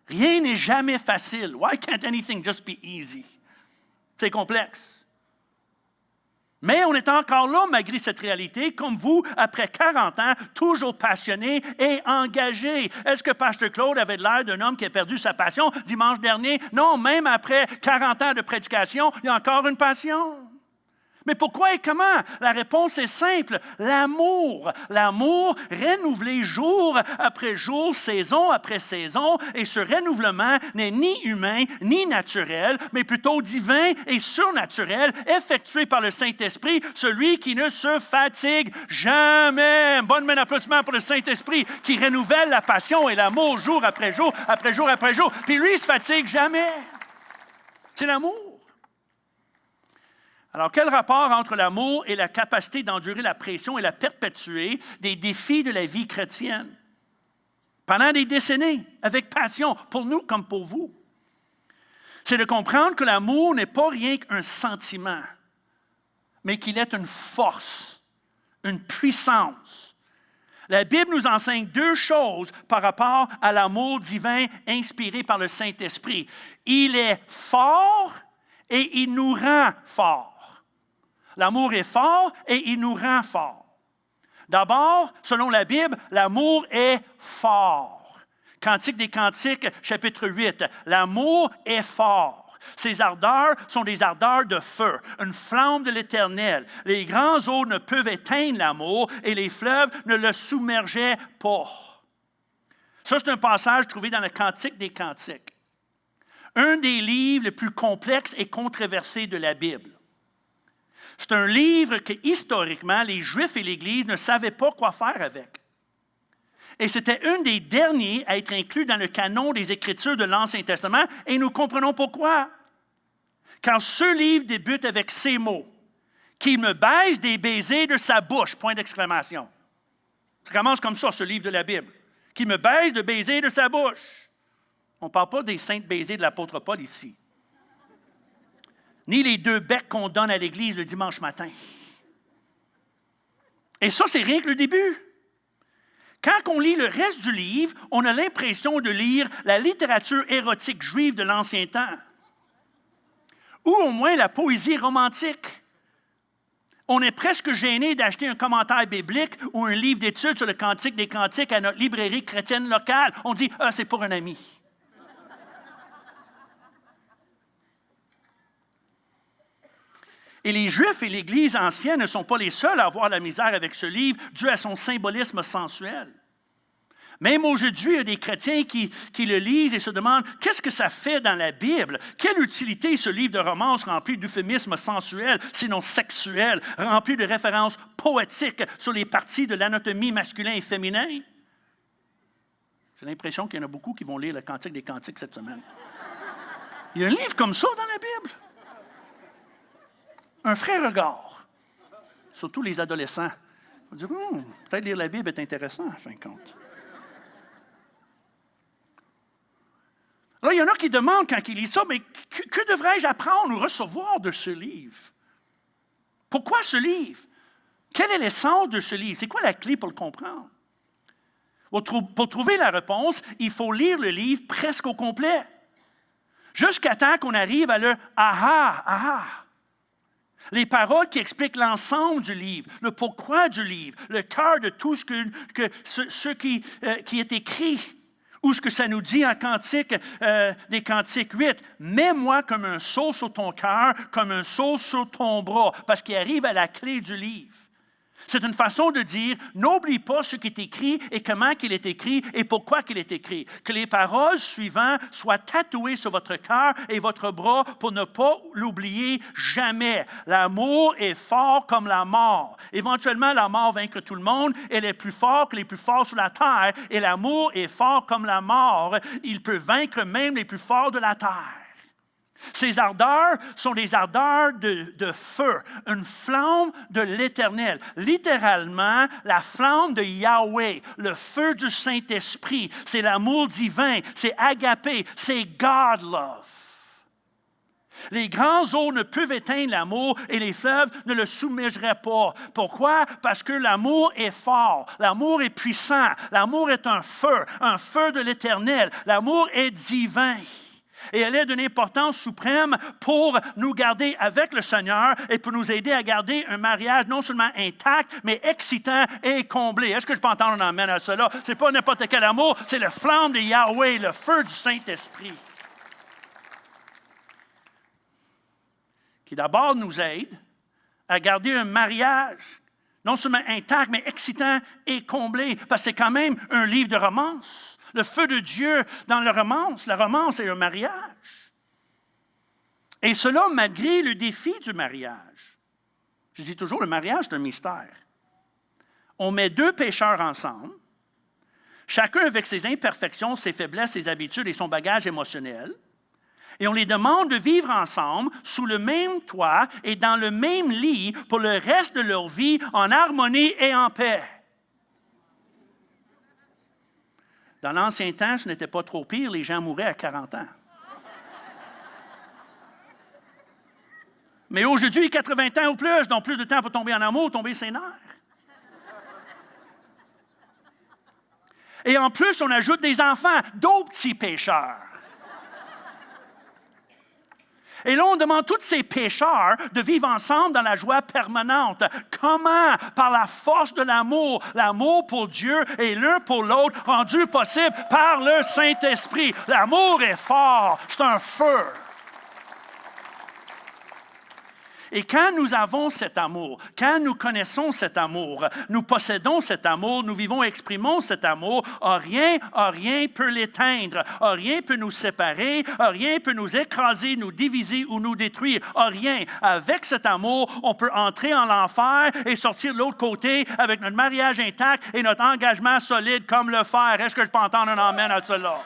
Rien n'est jamais facile. Why can't anything just be easy? C'est complexe. Mais on est encore là malgré cette réalité, comme vous, après 40 ans, toujours passionné et engagé. Est-ce que Pasteur Claude avait l'air d'un homme qui a perdu sa passion dimanche dernier? Non, même après 40 ans de prédication, il y a encore une passion. Mais pourquoi et comment? La réponse est simple, l'amour. L'amour renouvelé jour après jour, saison après saison, et ce renouvellement n'est ni humain ni naturel, mais plutôt divin et surnaturel, effectué par le Saint-Esprit, celui qui ne se fatigue jamais. Bonne main d'applaudissement pour le Saint-Esprit qui renouvelle la passion et l'amour jour après jour, après jour après jour. Puis lui, il ne se fatigue jamais. C'est l'amour. Alors, quel rapport entre l'amour et la capacité d'endurer la pression et la perpétuer des défis de la vie chrétienne? Pendant des décennies, avec passion, pour nous comme pour vous. C'est de comprendre que l'amour n'est pas rien qu'un sentiment, mais qu'il est une force, une puissance. La Bible nous enseigne deux choses par rapport à l'amour divin inspiré par le Saint-Esprit. Il est fort et il nous rend forts. L'amour est fort et il nous rend forts. D'abord, selon la Bible, l'amour est fort. Cantique des Cantiques, chapitre 8. L'amour est fort. Ses ardeurs sont des ardeurs de feu, une flamme de l'Éternel. Les grands eaux ne peuvent éteindre l'amour et les fleuves ne le submergeaient pas. Ça, c'est un passage trouvé dans le Cantique des Cantiques. Un des livres les plus complexes et controversés de la Bible. C'est un livre que, historiquement, les Juifs et l'Église ne savaient pas quoi faire avec. Et c'était un des derniers à être inclus dans le canon des Écritures de l'Ancien Testament, et nous comprenons pourquoi. Car ce livre débute avec ces mots, « Qu'il me baise des baisers de sa bouche », point d'exclamation. Ça commence comme ça, ce livre de la Bible. « Qu'il me baise de baisers de sa bouche ». On ne parle pas des saints baisers de l'apôtre Paul ici. Ni les 2 becs qu'on donne à l'Église le dimanche matin. Et ça, c'est rien que le début. Quand on lit le reste du livre, on a l'impression de lire la littérature érotique juive de l'Ancien temps. Ou au moins la poésie romantique. On est presque gêné d'acheter un commentaire biblique ou un livre d'études sur le Cantique des Cantiques à notre librairie chrétienne locale. On dit « Ah, c'est pour un ami ». Et les Juifs et l'Église ancienne ne sont pas les seuls à avoir la misère avec ce livre dû à son symbolisme sensuel. Même aujourd'hui, il y a des chrétiens qui le lisent et se demandent qu'est-ce que ça fait dans la Bible? Quelle utilité ce livre de romance rempli d'euphémismes sensuels, sinon sexuels, rempli de références poétiques sur les parties de l'anatomie masculin et féminin? J'ai l'impression qu'il y en a beaucoup qui vont lire le Cantique des Cantiques cette semaine. Il y a un livre comme ça dans la Bible. Un frais regard, surtout les adolescents. On va dire, peut-être lire la Bible est intéressant, en fin de compte. Alors, il y en a qui demandent quand ils lisent ça, mais que devrais-je apprendre ou recevoir de ce livre? Pourquoi ce livre? Quel est l'essence de ce livre? C'est quoi la clé pour le comprendre? Pour trouver la réponse, il faut lire le livre presque au complet. Jusqu'à temps qu'on arrive à le « aha, aha ». Les paroles qui expliquent l'ensemble du livre, le pourquoi du livre, le cœur de tout ce qui est écrit, ou ce que ça nous dit en Cantique, des Cantiques 8. « Mets-moi comme un sceau sur ton cœur, comme un sceau sur ton bras », parce qu'il arrive à la clé du livre. C'est une façon de dire, n'oublie pas ce qui est écrit et comment il est écrit et pourquoi il est écrit. Que les paroles suivantes soient tatouées sur votre cœur et votre bras pour ne pas l'oublier jamais. L'amour est fort comme la mort. Éventuellement, la mort vaincre tout le monde. Elle est plus forte que les plus forts sur la terre. Et l'amour est fort comme la mort. Il peut vaincre même les plus forts de la terre. Ces ardeurs sont des ardeurs de feu, une flamme de l'Éternel. Littéralement, la flamme de Yahweh, le feu du Saint-Esprit. C'est l'amour divin, c'est agapé, c'est God love. Les grands eaux ne peuvent éteindre l'amour et les fleuves ne le submergeraient pas. Pourquoi? Parce que l'amour est fort, l'amour est puissant, l'amour est un feu de l'Éternel, l'amour est divin. Et elle est d'une importance suprême pour nous garder avec le Seigneur et pour nous aider à garder un mariage non seulement intact, mais excitant et comblé. Est-ce que je peux entendre un amen à cela? Ce n'est pas n'importe quel amour, c'est la flamme de Yahweh, le feu du Saint-Esprit. Qui d'abord nous aide à garder un mariage non seulement intact, mais excitant et comblé. Parce que c'est quand même un livre de romance. Le feu de Dieu dans la romance est un mariage. Et cela malgré le défi du mariage. Je dis toujours, le mariage, c'est un mystère. On met deux pécheurs ensemble, chacun avec ses imperfections, ses faiblesses, ses habitudes et son bagage émotionnel, et on les demande de vivre ensemble sous le même toit et dans le même lit pour le reste de leur vie en harmonie et en paix. Dans l'ancien temps, ce n'était pas trop pire, les gens mouraient à 40 ans. Mais aujourd'hui, 80 ans ou plus, donc plus de temps pour tomber en amour, tomber ses nerfs. Et en plus, on ajoute des enfants, d'autres petits pécheurs. Et là, on demande tous ces pécheurs de vivre ensemble dans la joie permanente. Comment? Par la force de l'amour. L'amour pour Dieu et l'un pour l'autre, rendu possible par le Saint-Esprit. L'amour est fort. C'est un feu. Et quand nous avons cet amour, quand nous connaissons cet amour, nous possédons cet amour, nous vivons et exprimons cet amour, rien peut l'éteindre, rien peut nous séparer, rien peut nous écraser, nous diviser ou nous détruire, rien. Avec cet amour, on peut entrer en l'enfer et sortir de l'autre côté avec notre mariage intact et notre engagement solide comme le fer. Est-ce que je peux entendre un amen à cela?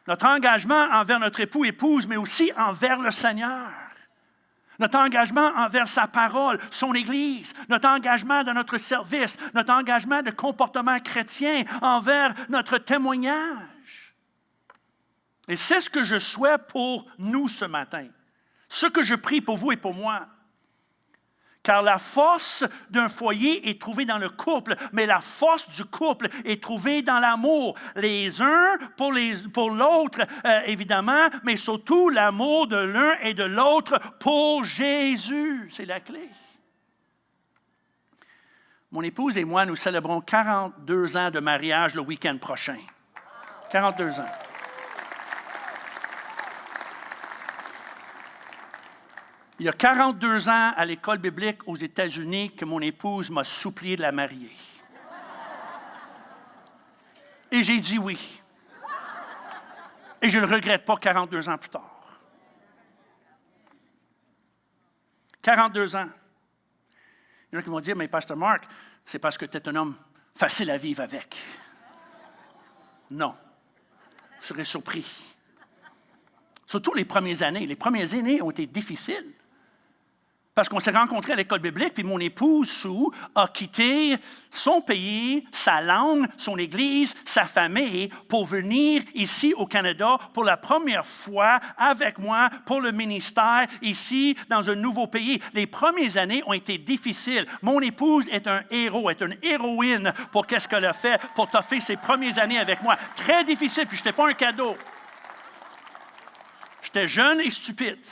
Notre engagement envers notre époux, épouse, mais aussi envers le Seigneur. Notre engagement envers sa parole, son Église. Notre engagement dans notre service. Notre engagement de comportement chrétien envers notre témoignage. Et c'est ce que je souhaite pour nous ce matin. Ce que je prie pour vous et pour moi. Car la force d'un foyer est trouvée dans le couple, mais la force du couple est trouvée dans l'amour. Les uns pour l'autre, évidemment, mais surtout l'amour de l'un et de l'autre pour Jésus. C'est la clé. Mon épouse et moi, nous célébrons 42 ans de mariage le week-end prochain. 42 ans. Il y a 42 ans, à l'école biblique aux États-Unis, que mon épouse m'a supplié de la marier. Et j'ai dit oui. Et je ne le regrette pas 42 ans plus tard. 42 ans. Il y en a qui vont dire, mais Pasteur Mark, c'est parce que tu es un homme facile à vivre avec. Non. Je serais surpris. Surtout les premières années. Les premières années ont été difficiles. Parce qu'on s'est rencontrés à l'école biblique, puis mon épouse, Sue, a quitté son pays, sa langue, son église, sa famille, pour venir ici au Canada pour la première fois avec moi pour le ministère ici dans un nouveau pays. Les premières années ont été difficiles. Mon épouse est un héros, est une héroïne pour qu'est-ce qu'elle a fait pour t'offrir ses premières années avec moi. Très difficile, puis je n'étais pas un cadeau. J'étais jeune et stupide.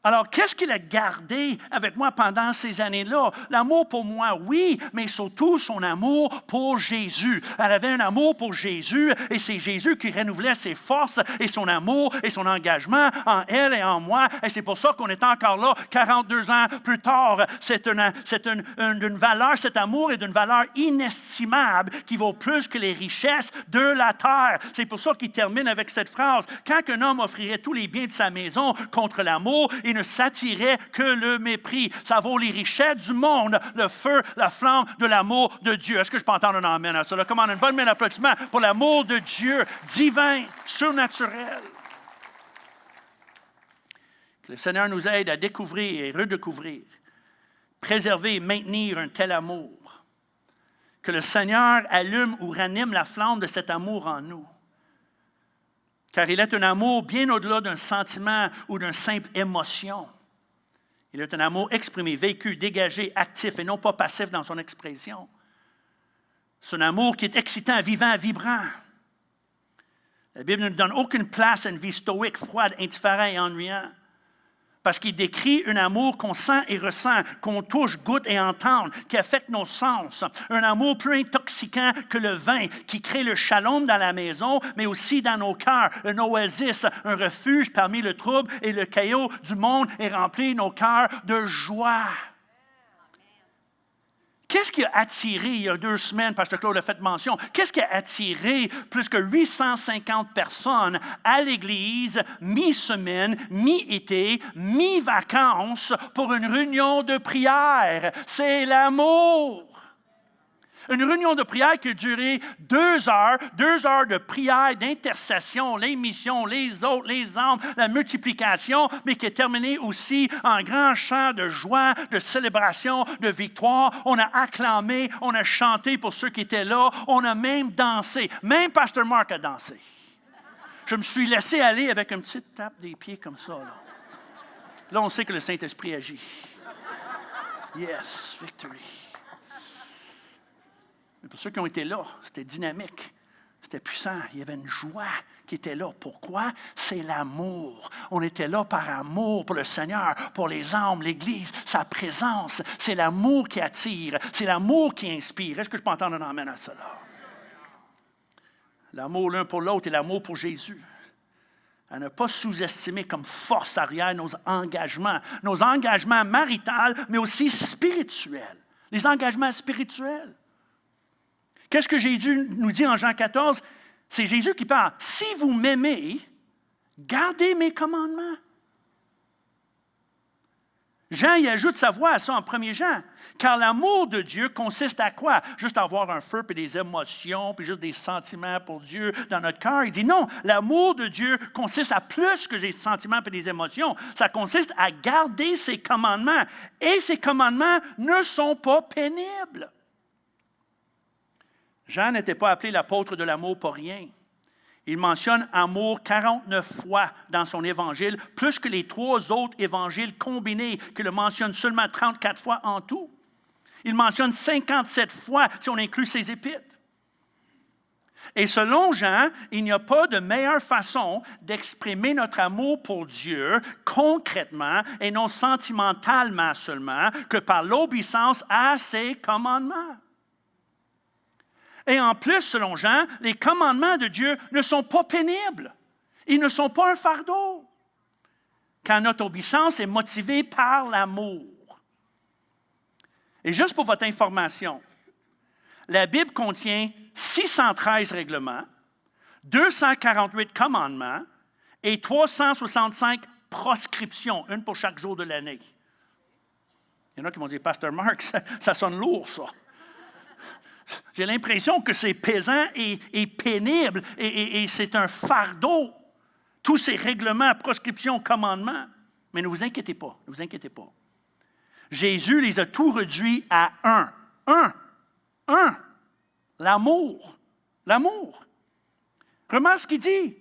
Alors, qu'est-ce qu'il a gardé avec moi pendant ces années-là? L'amour pour moi, oui, mais surtout son amour pour Jésus. Elle avait un amour pour Jésus et c'est Jésus qui renouvelait ses forces et son amour et son engagement en elle et en moi. Et c'est pour ça qu'on est encore là 42 ans plus tard. C'est une valeur, cet amour est d'une valeur inestimable qui vaut plus que les richesses de la terre. C'est pour ça qu'il termine avec cette phrase. Quand un homme offrirait tous les biens de sa maison contre l'amour, il ne s'attirait que le mépris. Ça vaut les richesses du monde, le feu, la flamme de l'amour de Dieu. Est-ce que je peux entendre un amen à ça? Comment une bonne main d'applaudissement pour l'amour de Dieu, divin, surnaturel. Que le Seigneur nous aide à découvrir et redécouvrir, préserver et maintenir un tel amour. Que le Seigneur allume ou ranime la flamme de cet amour en nous. Car il est un amour bien au-delà d'un sentiment ou d'une simple émotion. Il est un amour exprimé, vécu, dégagé, actif et non pas passif dans son expression. C'est un amour qui est excitant, vivant, vibrant. La Bible ne nous donne aucune place à une vie stoïque, froide, indifférente et ennuyante. Parce qu'il décrit un amour qu'on sent et ressent, qu'on touche, goûte et entend, qui affecte nos sens. Un amour plus intoxiquant que le vin, qui crée le shalom dans la maison, mais aussi dans nos cœurs. Un oasis, un refuge parmi le trouble et le chaos du monde et remplit nos cœurs de joie. Qu'est-ce qui a attiré, il y a 2 semaines, Pasteur Claude a fait mention, qu'est-ce qui a attiré plus que 850 personnes à l'Église, mi-semaine, mi-été, mi-vacances, pour une réunion de prière? C'est l'amour. Une réunion de prière qui a duré 2 heures de prière, d'intercession, l'émission, les autres, les âmes, la multiplication, mais qui est terminée aussi en grand chant de joie, de célébration, de victoire. On a acclamé, on a chanté pour ceux qui étaient là, on a même dansé. Même Pasteur Mark a dansé. Je me suis laissé aller avec une petite tape des pieds comme ça. Là, on sait que le Saint-Esprit agit. Yes, victory. Mais pour ceux qui ont été là, c'était dynamique, c'était puissant. Il y avait une joie qui était là. Pourquoi? C'est l'amour. On était là par amour pour le Seigneur, pour les âmes, l'Église, sa présence. C'est l'amour qui attire, c'est l'amour qui inspire. Est-ce que je peux entendre un amen à cela? L'amour l'un pour l'autre et l'amour pour Jésus. À ne pas sous-estimer comme force arrière nos engagements maritaux, mais aussi spirituels. Les engagements spirituels. Qu'est-ce que Jésus nous dit en Jean 14? C'est Jésus qui parle. Si vous m'aimez, gardez mes commandements. Jean y ajoute sa voix à ça en 1er Jean. Car l'amour de Dieu consiste à quoi? Juste avoir un feu, puis des émotions, puis juste des sentiments pour Dieu dans notre cœur. Il dit non, l'amour de Dieu consiste à plus que des sentiments et des émotions. Ça consiste à garder ses commandements. Et ses commandements ne sont pas pénibles. Jean n'était pas appelé l'apôtre de l'amour pour rien. Il mentionne amour 49 fois dans son évangile, plus que les 3 autres évangiles combinés, qu'il le mentionne seulement 34 fois en tout. Il mentionne 57 fois si on inclut ses épîtres. Et selon Jean, il n'y a pas de meilleure façon d'exprimer notre amour pour Dieu concrètement et non sentimentalement seulement que par l'obéissance à ses commandements. Et en plus, selon Jean, les commandements de Dieu ne sont pas pénibles. Ils ne sont pas un fardeau. Car notre obéissance est motivée par l'amour. Et juste pour votre information, la Bible contient 613 règlements, 248 commandements et 365 proscriptions, une pour chaque jour de l'année. Il y en a qui m'ont dit, Pasteur Mark, ça sonne lourd, ça. J'ai l'impression que c'est pesant et pénible et c'est un fardeau. Tous ces règlements, prescriptions, commandements. Mais ne vous inquiétez pas, ne vous inquiétez pas. Jésus les a tous réduits à un. L'amour. L'amour. Remarque ce qu'il dit.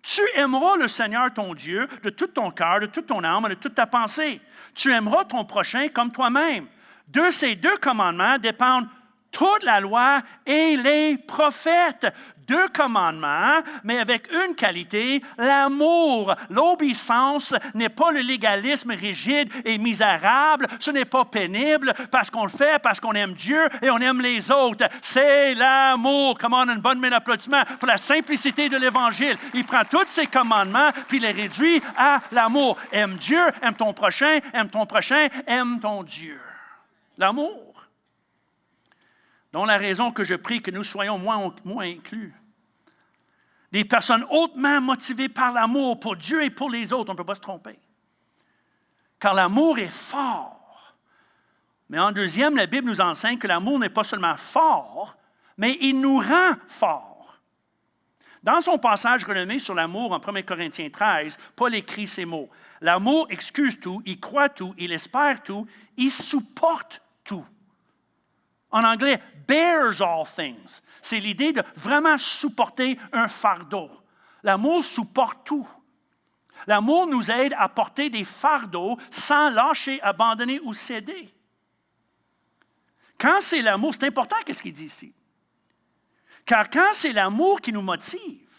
Tu aimeras le Seigneur ton Dieu de tout ton cœur, de toute ton âme et de toute ta pensée. Tu aimeras ton prochain comme toi-même. De ces deux commandements dépendent toute la loi et les prophètes. 2 commandements, mais avec une qualité, l'amour. L'obéissance n'est pas le légalisme rigide et misérable. Ce n'est pas pénible parce qu'on le fait, parce qu'on aime Dieu et on aime les autres. C'est l'amour. Comment on a une bonne main d'applaudissement pour la simplicité de l'Évangile. Il prend tous ces commandements puis les réduit à l'amour. Aime Dieu, aime ton prochain, aime ton Dieu. L'amour. Dont la raison que je prie que nous soyons moins inclus. Des personnes hautement motivées par l'amour pour Dieu et pour les autres, on ne peut pas se tromper. Car l'amour est fort. Mais en deuxième, la Bible nous enseigne que l'amour n'est pas seulement fort, mais il nous rend forts. Dans son passage renommé sur l'amour en 1 Corinthiens 13, Paul écrit ces mots. L'amour excuse tout, il croit tout, il espère tout, il supporte tout. En anglais, bears all things. C'est l'idée de vraiment supporter un fardeau. L'amour supporte tout. L'amour nous aide à porter des fardeaux sans lâcher, abandonner ou céder. Quand c'est l'amour, c'est important qu'est-ce qu'il dit ici. Car quand c'est l'amour qui nous motive,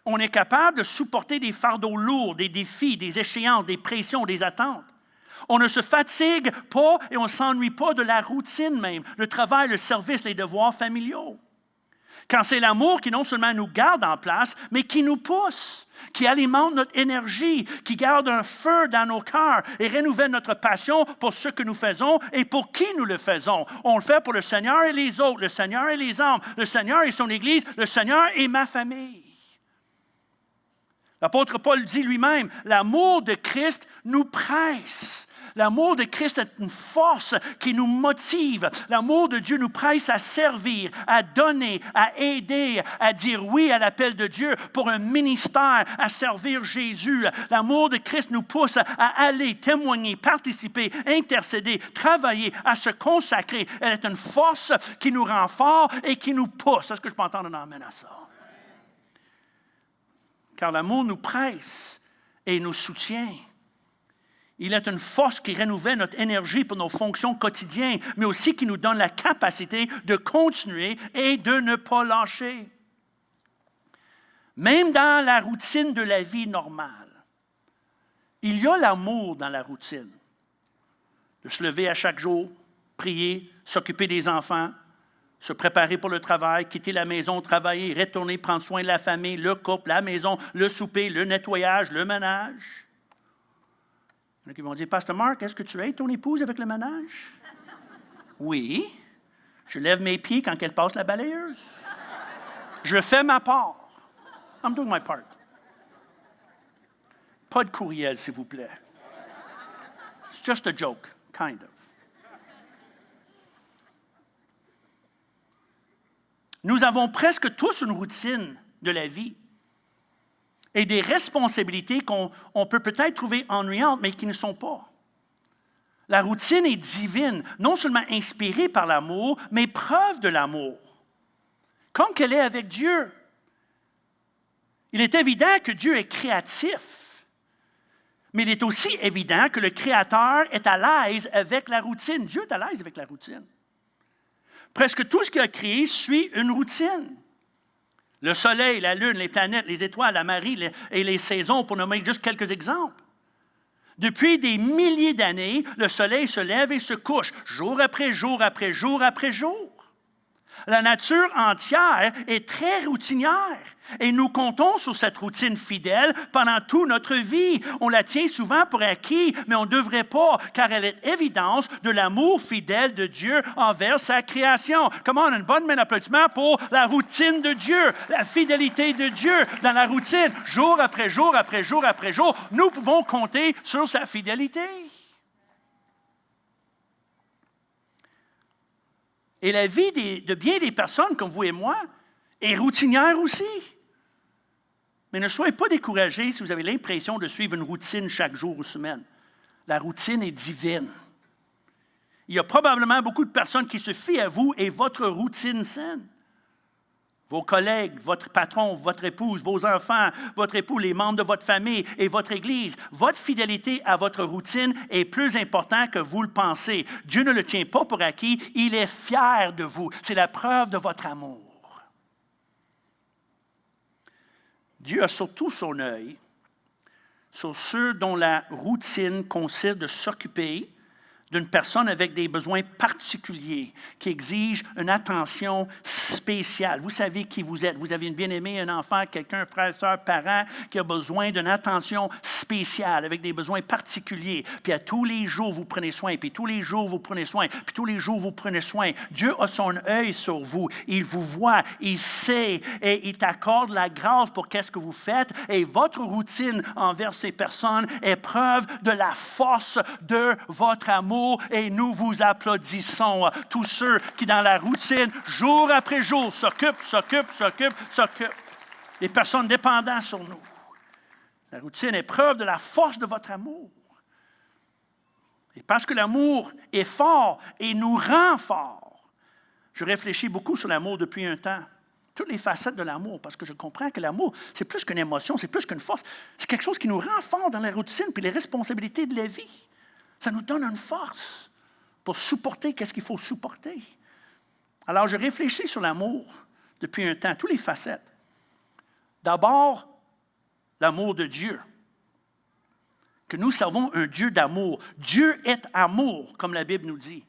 on est capable de supporter des fardeaux lourds, des défis, des échéances, des pressions, des attentes. On ne se fatigue pas et on ne s'ennuie pas de la routine même, le travail, le service, les devoirs familiaux. Quand c'est l'amour qui non seulement nous garde en place, mais qui nous pousse, qui alimente notre énergie, qui garde un feu dans nos cœurs et renouvelle notre passion pour ce que nous faisons et pour qui nous le faisons. On le fait pour le Seigneur et les autres, le Seigneur et les hommes, le Seigneur et son Église, le Seigneur et ma famille. L'apôtre Paul dit lui-même, l'amour de Christ nous presse. L'amour de Christ est une force qui nous motive. L'amour de Dieu nous presse à servir, à donner, à aider, à dire oui à l'appel de Dieu pour un ministère, à servir Jésus. L'amour de Christ nous pousse à aller témoigner, participer, intercéder, travailler, à se consacrer. Elle est une force qui nous rend forts et qui nous pousse. Est-ce que je peux entendre un amen à ça? Car l'amour nous presse et nous soutient. Il est une force qui renouvelle notre énergie pour nos fonctions quotidiennes, mais aussi qui nous donne la capacité de continuer et de ne pas lâcher. Même dans la routine de la vie normale, il y a l'amour dans la routine. De se lever à chaque jour, prier, s'occuper des enfants, se préparer pour le travail, quitter la maison, travailler, retourner, prendre soin de la famille, le couple, la maison, le souper, le nettoyage, le ménage. Il y en a qui vont dire, Pasteur Marc, est-ce que tu aides ton épouse avec le ménage? Oui. Je lève mes pieds quand elle passe la balayeuse. Je fais ma part. I'm doing my part. Pas de courriel, s'il vous plaît. It's just a joke, kind of. Nous avons presque tous une routine de la vie. Et des responsabilités qu'on peut peut-être trouver ennuyantes, mais qui ne sont pas. La routine est divine, non seulement inspirée par l'amour, mais preuve de l'amour, comme qu'elle est avec Dieu. Il est évident que Dieu est créatif, mais il est aussi évident que le Créateur est à l'aise avec la routine. Dieu est à l'aise avec la routine. Presque tout ce qu'il a créé suit une routine. Le soleil, la lune, les planètes, les étoiles, la marée et les saisons, pour nommer juste quelques exemples. Depuis des milliers d'années, le soleil se lève et se couche, jour après jour après jour après jour. La nature entière est très routinière et nous comptons sur cette routine fidèle pendant toute notre vie. On la tient souvent pour acquis, mais on ne devrait pas, car elle est évidence de l'amour fidèle de Dieu envers sa création. Comment on a une bonne main d'applaudissement pour la routine de Dieu, la fidélité de Dieu dans la routine, jour après jour après jour après jour. Nous pouvons compter sur sa fidélité. Et la vie de bien des personnes comme vous et moi est routinière aussi. Mais ne soyez pas découragés si vous avez l'impression de suivre une routine chaque jour ou semaine. La routine est divine. Il y a probablement beaucoup de personnes qui se fient à vous et votre routine saine. Vos collègues, votre patron, votre épouse, vos enfants, votre époux, les membres de votre famille et votre Église. Votre fidélité à votre routine est plus importante que vous le pensez. Dieu ne le tient pas pour acquis, il est fier de vous. C'est la preuve de votre amour. Dieu a surtout son œil sur ceux dont la routine consiste de s'occuper d'une personne avec des besoins particuliers qui exigent une attention spéciale. Vous savez qui vous êtes. Vous avez une bien-aimée, un enfant, quelqu'un, frère, soeur, parent, qui a besoin d'une attention spéciale, avec des besoins particuliers. Puis à tous les jours, vous prenez soin, puis tous les jours, vous prenez soin, puis tous les jours, vous prenez soin. Dieu a son œil sur vous. Il vous voit, il sait, et il t'accorde la grâce pour qu'est-ce que vous faites. Et votre routine envers ces personnes est preuve de la force de votre amour. Et nous vous applaudissons, tous ceux qui, dans la routine, jour après jour, s'occupent. Les personnes dépendantes sur nous. La routine est preuve de la force de votre amour. Et parce que l'amour est fort et nous rend forts, je réfléchis beaucoup sur l'amour depuis un temps. Toutes les facettes de l'amour, parce que je comprends que l'amour, c'est plus qu'une émotion, c'est plus qu'une force. C'est quelque chose qui nous rend forts dans la routine puis les responsabilités de la vie. Ça nous donne une force pour supporter qu'est-ce qu'il faut supporter. Alors, je réfléchis sur l'amour depuis un temps, toutes les facettes. D'abord, l'amour de Dieu. Que nous servons un Dieu d'amour. Dieu est amour, comme la Bible nous dit.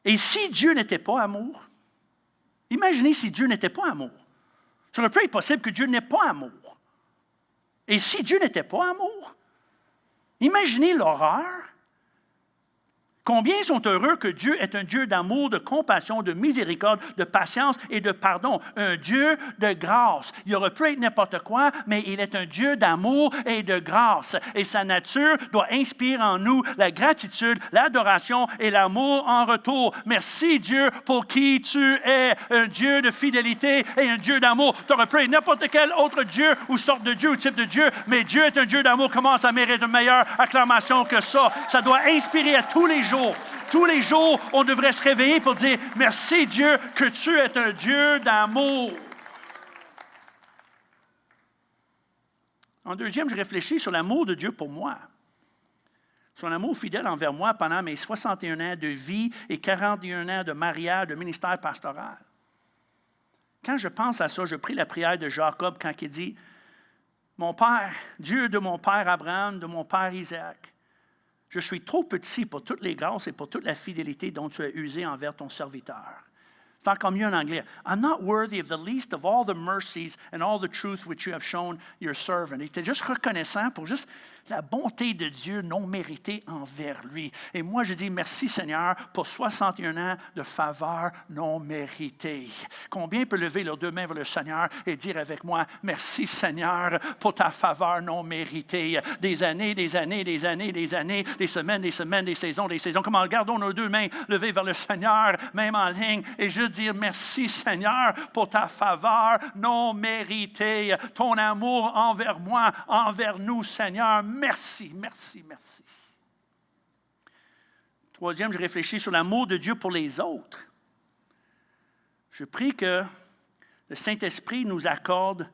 Et si Dieu n'était pas amour, imaginez si Dieu n'était pas amour. Ça aurait pu être possible que Dieu n'ait pas amour. Et si Dieu n'était pas amour, imaginez l'horreur. Combien sont heureux que Dieu est un Dieu d'amour, de compassion, de miséricorde, de patience et de pardon. Un Dieu de grâce. Il aurait pu être n'importe quoi, mais il est un Dieu d'amour et de grâce. Et sa nature doit inspirer en nous la gratitude, l'adoration et l'amour en retour. Merci Dieu pour qui tu es. Un Dieu de fidélité et un Dieu d'amour. Tu aurais pu être n'importe quel autre Dieu ou sorte de Dieu ou type de Dieu, mais Dieu est un Dieu d'amour. Comment ça mérite une meilleure acclamation que ça? Ça doit inspirer à tous les jours. Tous les jours, on devrait se réveiller pour dire « Merci Dieu que tu es un Dieu d'amour. » En deuxième, je réfléchis sur l'amour de Dieu pour moi. Son amour fidèle envers moi pendant mes 61 ans de vie et 41 ans de mariage, de ministère pastoral. Quand je pense à ça, je prie la prière de Jacob quand il dit « Mon Père, Dieu de mon Père Abraham, de mon Père Isaac, je suis trop petit pour toutes les grâces et pour toute la fidélité dont tu as usé envers ton serviteur. » C'est encore mieux en anglais. I'm not worthy of the least of all the mercies and all the truth which you have shown your servant. Il était juste reconnaissant pour juste la bonté de Dieu non méritée envers lui. Et moi, je dis merci Seigneur pour 61 ans de faveur non méritée. Combien peut lever leurs deux mains vers le Seigneur et dire avec moi, merci Seigneur pour ta faveur non méritée. Des années, des années, des années, des années, des semaines, des semaines, des saisons, des saisons. Comment gardons nos deux mains levées vers le Seigneur, même en ligne, et je dire merci Seigneur pour ta faveur non méritée, ton amour envers moi, envers nous Seigneur. Merci, merci, merci. Troisième, je réfléchis sur l'amour de Dieu pour les autres. Je prie que le Saint-Esprit nous accorde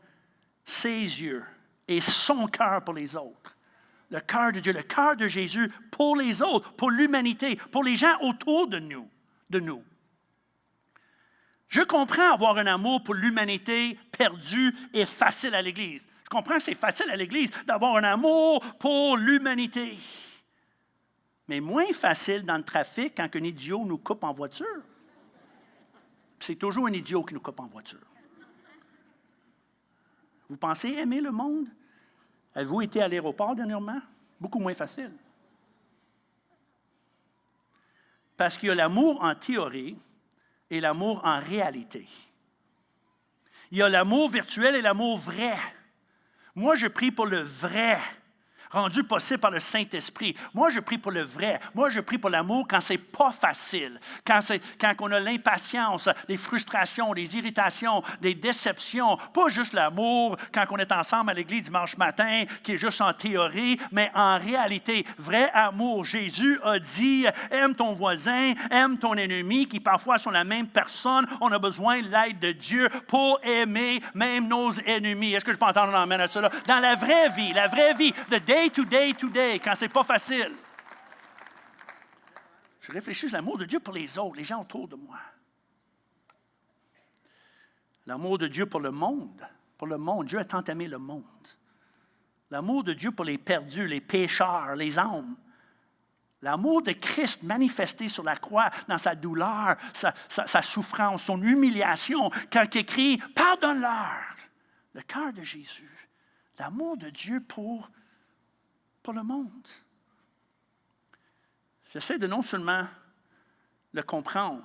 ses yeux et son cœur pour les autres. Le cœur de Dieu, le cœur de Jésus pour les autres, pour l'humanité, pour les gens autour de nous. Je comprends avoir un amour pour l'humanité perdue et facile à l'Église. Je comprends que c'est facile à l'Église d'avoir un amour pour l'humanité. Mais moins facile dans le trafic quand un idiot nous coupe en voiture. C'est toujours un idiot qui nous coupe en voiture. Vous pensez aimer le monde? Avez-vous été à l'aéroport dernièrement? Beaucoup moins facile. Parce qu'il y a l'amour en théorie et l'amour en réalité. Il y a l'amour virtuel et l'amour vrai. Moi, je prie pour le vrai. rendu possible par le Saint-Esprit. Moi, je prie pour le vrai. Moi, je prie pour l'amour quand c'est pas facile, quand on a l'impatience, les frustrations, les irritations, des déceptions. Pas juste l'amour quand on est ensemble à l'église dimanche matin, qui est juste en théorie, mais en réalité, vrai amour. Jésus a dit, aime ton voisin, aime ton ennemi, qui parfois sont la même personne. On a besoin de l'aide de Dieu pour aimer même nos ennemis. Est-ce que je peux entendre un amen à cela? Dans la vraie vie, de day to day to day, quand c'est pas facile. Je réfléchis à l'amour de Dieu pour les autres, les gens autour de moi. L'amour de Dieu pour le monde. Pour le monde. Dieu a tant aimé le monde. L'amour de Dieu pour les perdus, les pécheurs, les âmes. L'amour de Christ manifesté sur la croix, dans sa douleur, sa souffrance, son humiliation, quand il écrit « Pardonne-leur ». Le cœur de Jésus. L'amour de Dieu pour le monde. J'essaie de non seulement le comprendre,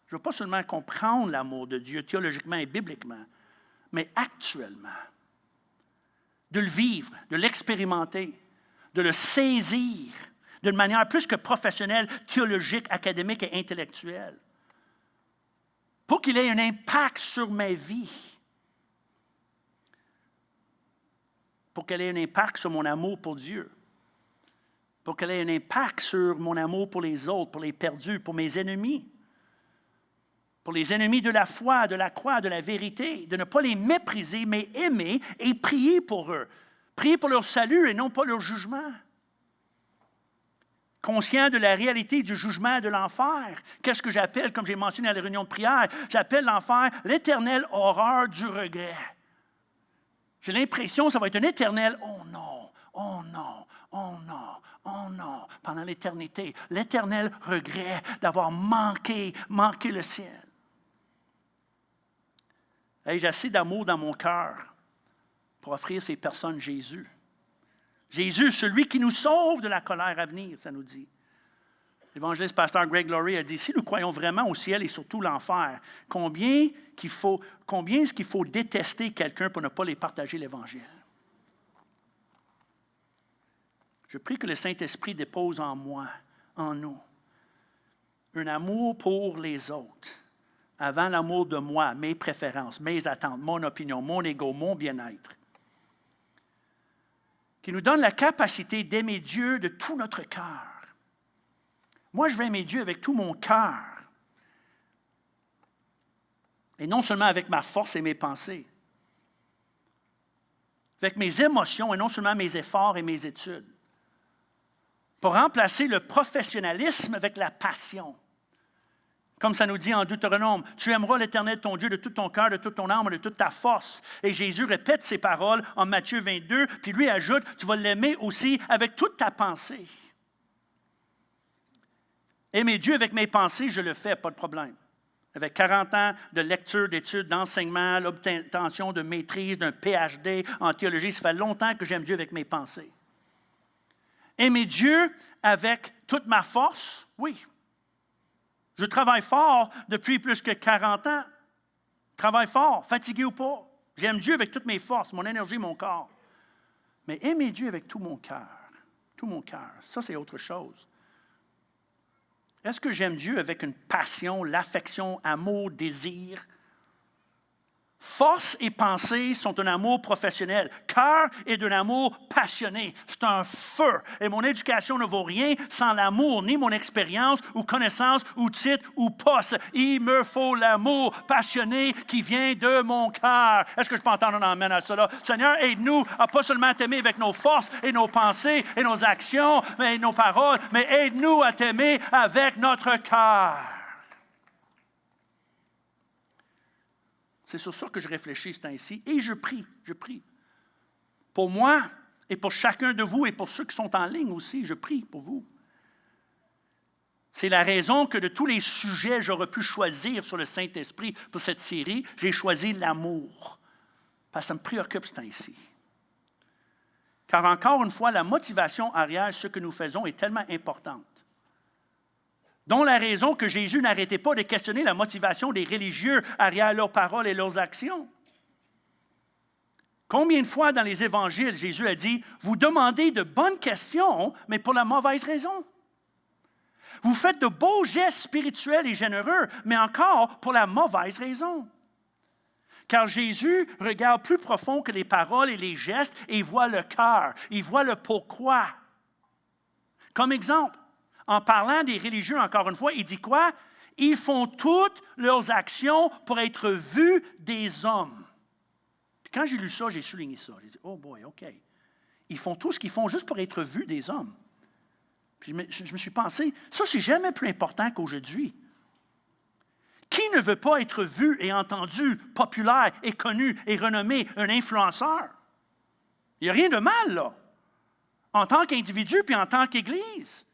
je ne veux pas seulement comprendre l'amour de Dieu théologiquement et bibliquement, mais actuellement. De le vivre, de l'expérimenter, de le saisir d'une manière plus que professionnelle, théologique, académique et intellectuelle. Pour qu'il ait un impact sur ma vie. Pour qu'elle ait un impact sur mon amour pour Dieu. Pour qu'elle ait un impact sur mon amour pour les autres, pour les perdus, pour mes ennemis. Pour les ennemis de la foi, de la croix, de la vérité. De ne pas les mépriser, mais aimer et prier pour eux. Prier pour leur salut et non pas leur jugement. Conscient de la réalité du jugement de l'enfer. Qu'est-ce que j'appelle, comme j'ai mentionné à la réunion de prière, j'appelle l'enfer l'éternelle horreur du regret. J'ai l'impression que ça va être un éternel « oh non, oh non, oh non, oh non » pendant l'éternité. L'éternel regret d'avoir manqué le ciel. Hey, j'ai assez d'amour dans mon cœur pour offrir ces personnes Jésus. Jésus, celui qui nous sauve de la colère à venir, ça nous dit. L'évangéliste pasteur Greg Laurie a dit, si nous croyons vraiment au ciel et surtout l'enfer, combien est-ce qu'il faut détester quelqu'un pour ne pas les partager l'Évangile? Je prie que le Saint-Esprit dépose en moi, en nous, un amour pour les autres, avant l'amour de moi, mes préférences, mes attentes, mon opinion, mon ego, mon bien-être. Qui nous donne la capacité d'aimer Dieu de tout notre cœur. Moi, je veux aimer Dieu avec tout mon cœur. Et non seulement avec ma force et mes pensées. Avec mes émotions et non seulement mes efforts et mes études. Pour remplacer le professionnalisme avec la passion. Comme ça nous dit en Deutéronome, « Tu aimeras l'Éternel ton Dieu de tout ton cœur, de toute ton âme, de toute ta force. » Et Jésus répète ces paroles en Matthieu 22, puis lui ajoute, « Tu vas l'aimer aussi avec toute ta pensée. » Aimer Dieu avec mes pensées, je le fais, pas de problème. Avec 40 ans de lecture, d'études, d'enseignement, l'obtention de maîtrise, d'un PhD en théologie, ça fait longtemps que j'aime Dieu avec mes pensées. Aimer Dieu avec toute ma force, oui. Je travaille fort depuis plus que 40 ans. Travaille fort, fatigué ou pas. J'aime Dieu avec toutes mes forces, mon énergie, mon corps. Mais aimer Dieu avec tout mon cœur, ça c'est autre chose. Est-ce que j'aime Dieu avec une passion, l'affection, amour, désir? Force et pensée sont un amour professionnel. Cœur est d'un amour passionné. C'est un feu. Et mon éducation ne vaut rien sans l'amour, ni mon expérience, ou connaissance, ou titre, ou poste. Il me faut l'amour passionné qui vient de mon cœur. Est-ce que je peux entendre un amen à cela? Seigneur, aide-nous à pas seulement t'aimer avec nos forces et nos pensées et nos actions, mais nos paroles, mais aide-nous à t'aimer avec notre cœur. C'est sur ça que je réfléchis ce temps-ci. Et je prie. Pour moi et pour chacun de vous et pour ceux qui sont en ligne aussi, je prie pour vous. C'est la raison que de tous les sujets que j'aurais pu choisir sur le Saint-Esprit pour cette série, j'ai choisi l'amour. Parce que ça me préoccupe ce temps-ci. Car encore une fois, la motivation arrière ce que nous faisons est tellement importante. Dont la raison que Jésus n'arrêtait pas de questionner la motivation des religieux arrière leurs paroles et leurs actions. Combien de fois dans les évangiles, Jésus a dit, vous demandez de bonnes questions, mais pour la mauvaise raison. Vous faites de beaux gestes spirituels et généreux, mais encore pour la mauvaise raison. Car Jésus regarde plus profond que les paroles et les gestes et il voit le cœur, il voit le pourquoi. Comme exemple, en parlant des religieux, encore une fois, il dit quoi? Ils font toutes leurs actions pour être vus des hommes. Puis quand j'ai lu ça, j'ai souligné ça. J'ai dit, oh boy, OK. Ils font tout ce qu'ils font juste pour être vus des hommes. Puis je me suis pensé, ça, c'est jamais plus important qu'aujourd'hui. Qui ne veut pas être vu et entendu, populaire et connu et renommé, un influenceur? Il n'y a rien de mal, là. En tant qu'individu puis en tant qu'Église.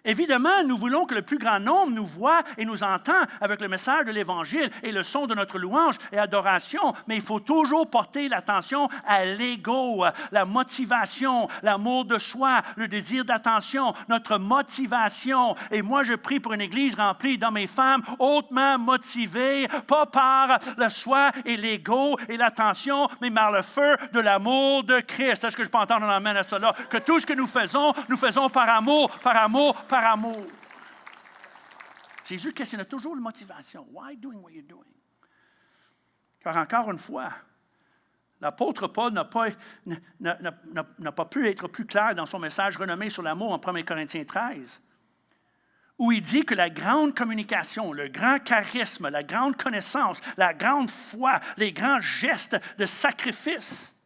Évidemment, nous voulons que le plus grand nombre nous voit et nous entend avec le message de l'Évangile et le son de notre louange et adoration, mais il faut toujours porter l'attention à l'ego, la motivation, l'amour de soi, le désir d'attention, notre motivation. Et moi, je prie pour une Église remplie d'hommes et femmes hautement motivés, pas par le soi et l'ego et l'attention, mais par le feu de l'amour de Christ. Est-ce que je peux entendre un amen à cela? Que tout ce que nous faisons par amour, par amour, par amour. Jésus questionne toujours la motivation. Why doing what you're doing? Car encore une fois, l'apôtre Paul n'a pas pu être plus clair dans son message renommé sur l'amour en 1 Corinthiens 13, où il dit que la grande communication, le grand charisme, la grande connaissance, la grande foi, les grands gestes de sacrifice,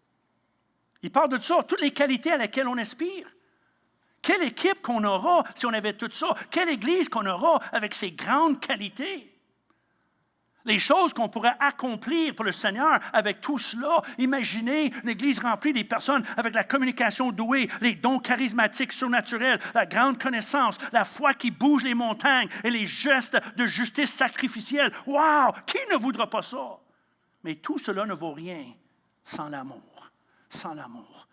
il parle de ça, toutes les qualités à laquelle on aspire. Quelle équipe qu'on aura si on avait tout ça? Quelle Église qu'on aura avec ces grandes qualités? Les choses qu'on pourrait accomplir pour le Seigneur avec tout cela. Imaginez une Église remplie des personnes avec la communication douée, les dons charismatiques surnaturels, la grande connaissance, la foi qui bouge les montagnes et les gestes de justice sacrificielle. Wow! Qui ne voudra pas ça? Mais tout cela ne vaut rien sans l'amour. Sans l'amour.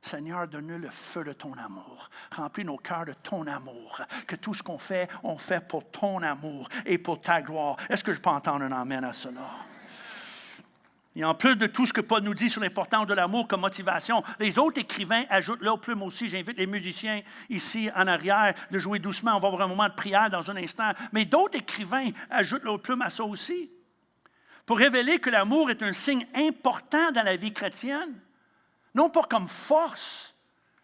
Seigneur, donne-nous le feu de ton amour. Remplis nos cœurs de ton amour. Que tout ce qu'on fait, on fait pour ton amour et pour ta gloire. Est-ce que je peux entendre un amen à cela? Et en plus de tout ce que Paul nous dit sur l'importance de l'amour comme motivation, les autres écrivains ajoutent leur plume aussi. J'invite les musiciens ici en arrière de jouer doucement. On va avoir un moment de prière dans un instant. Mais d'autres écrivains ajoutent leur plume à ça aussi. Pour révéler que l'amour est un signe important dans la vie chrétienne. Non pas comme force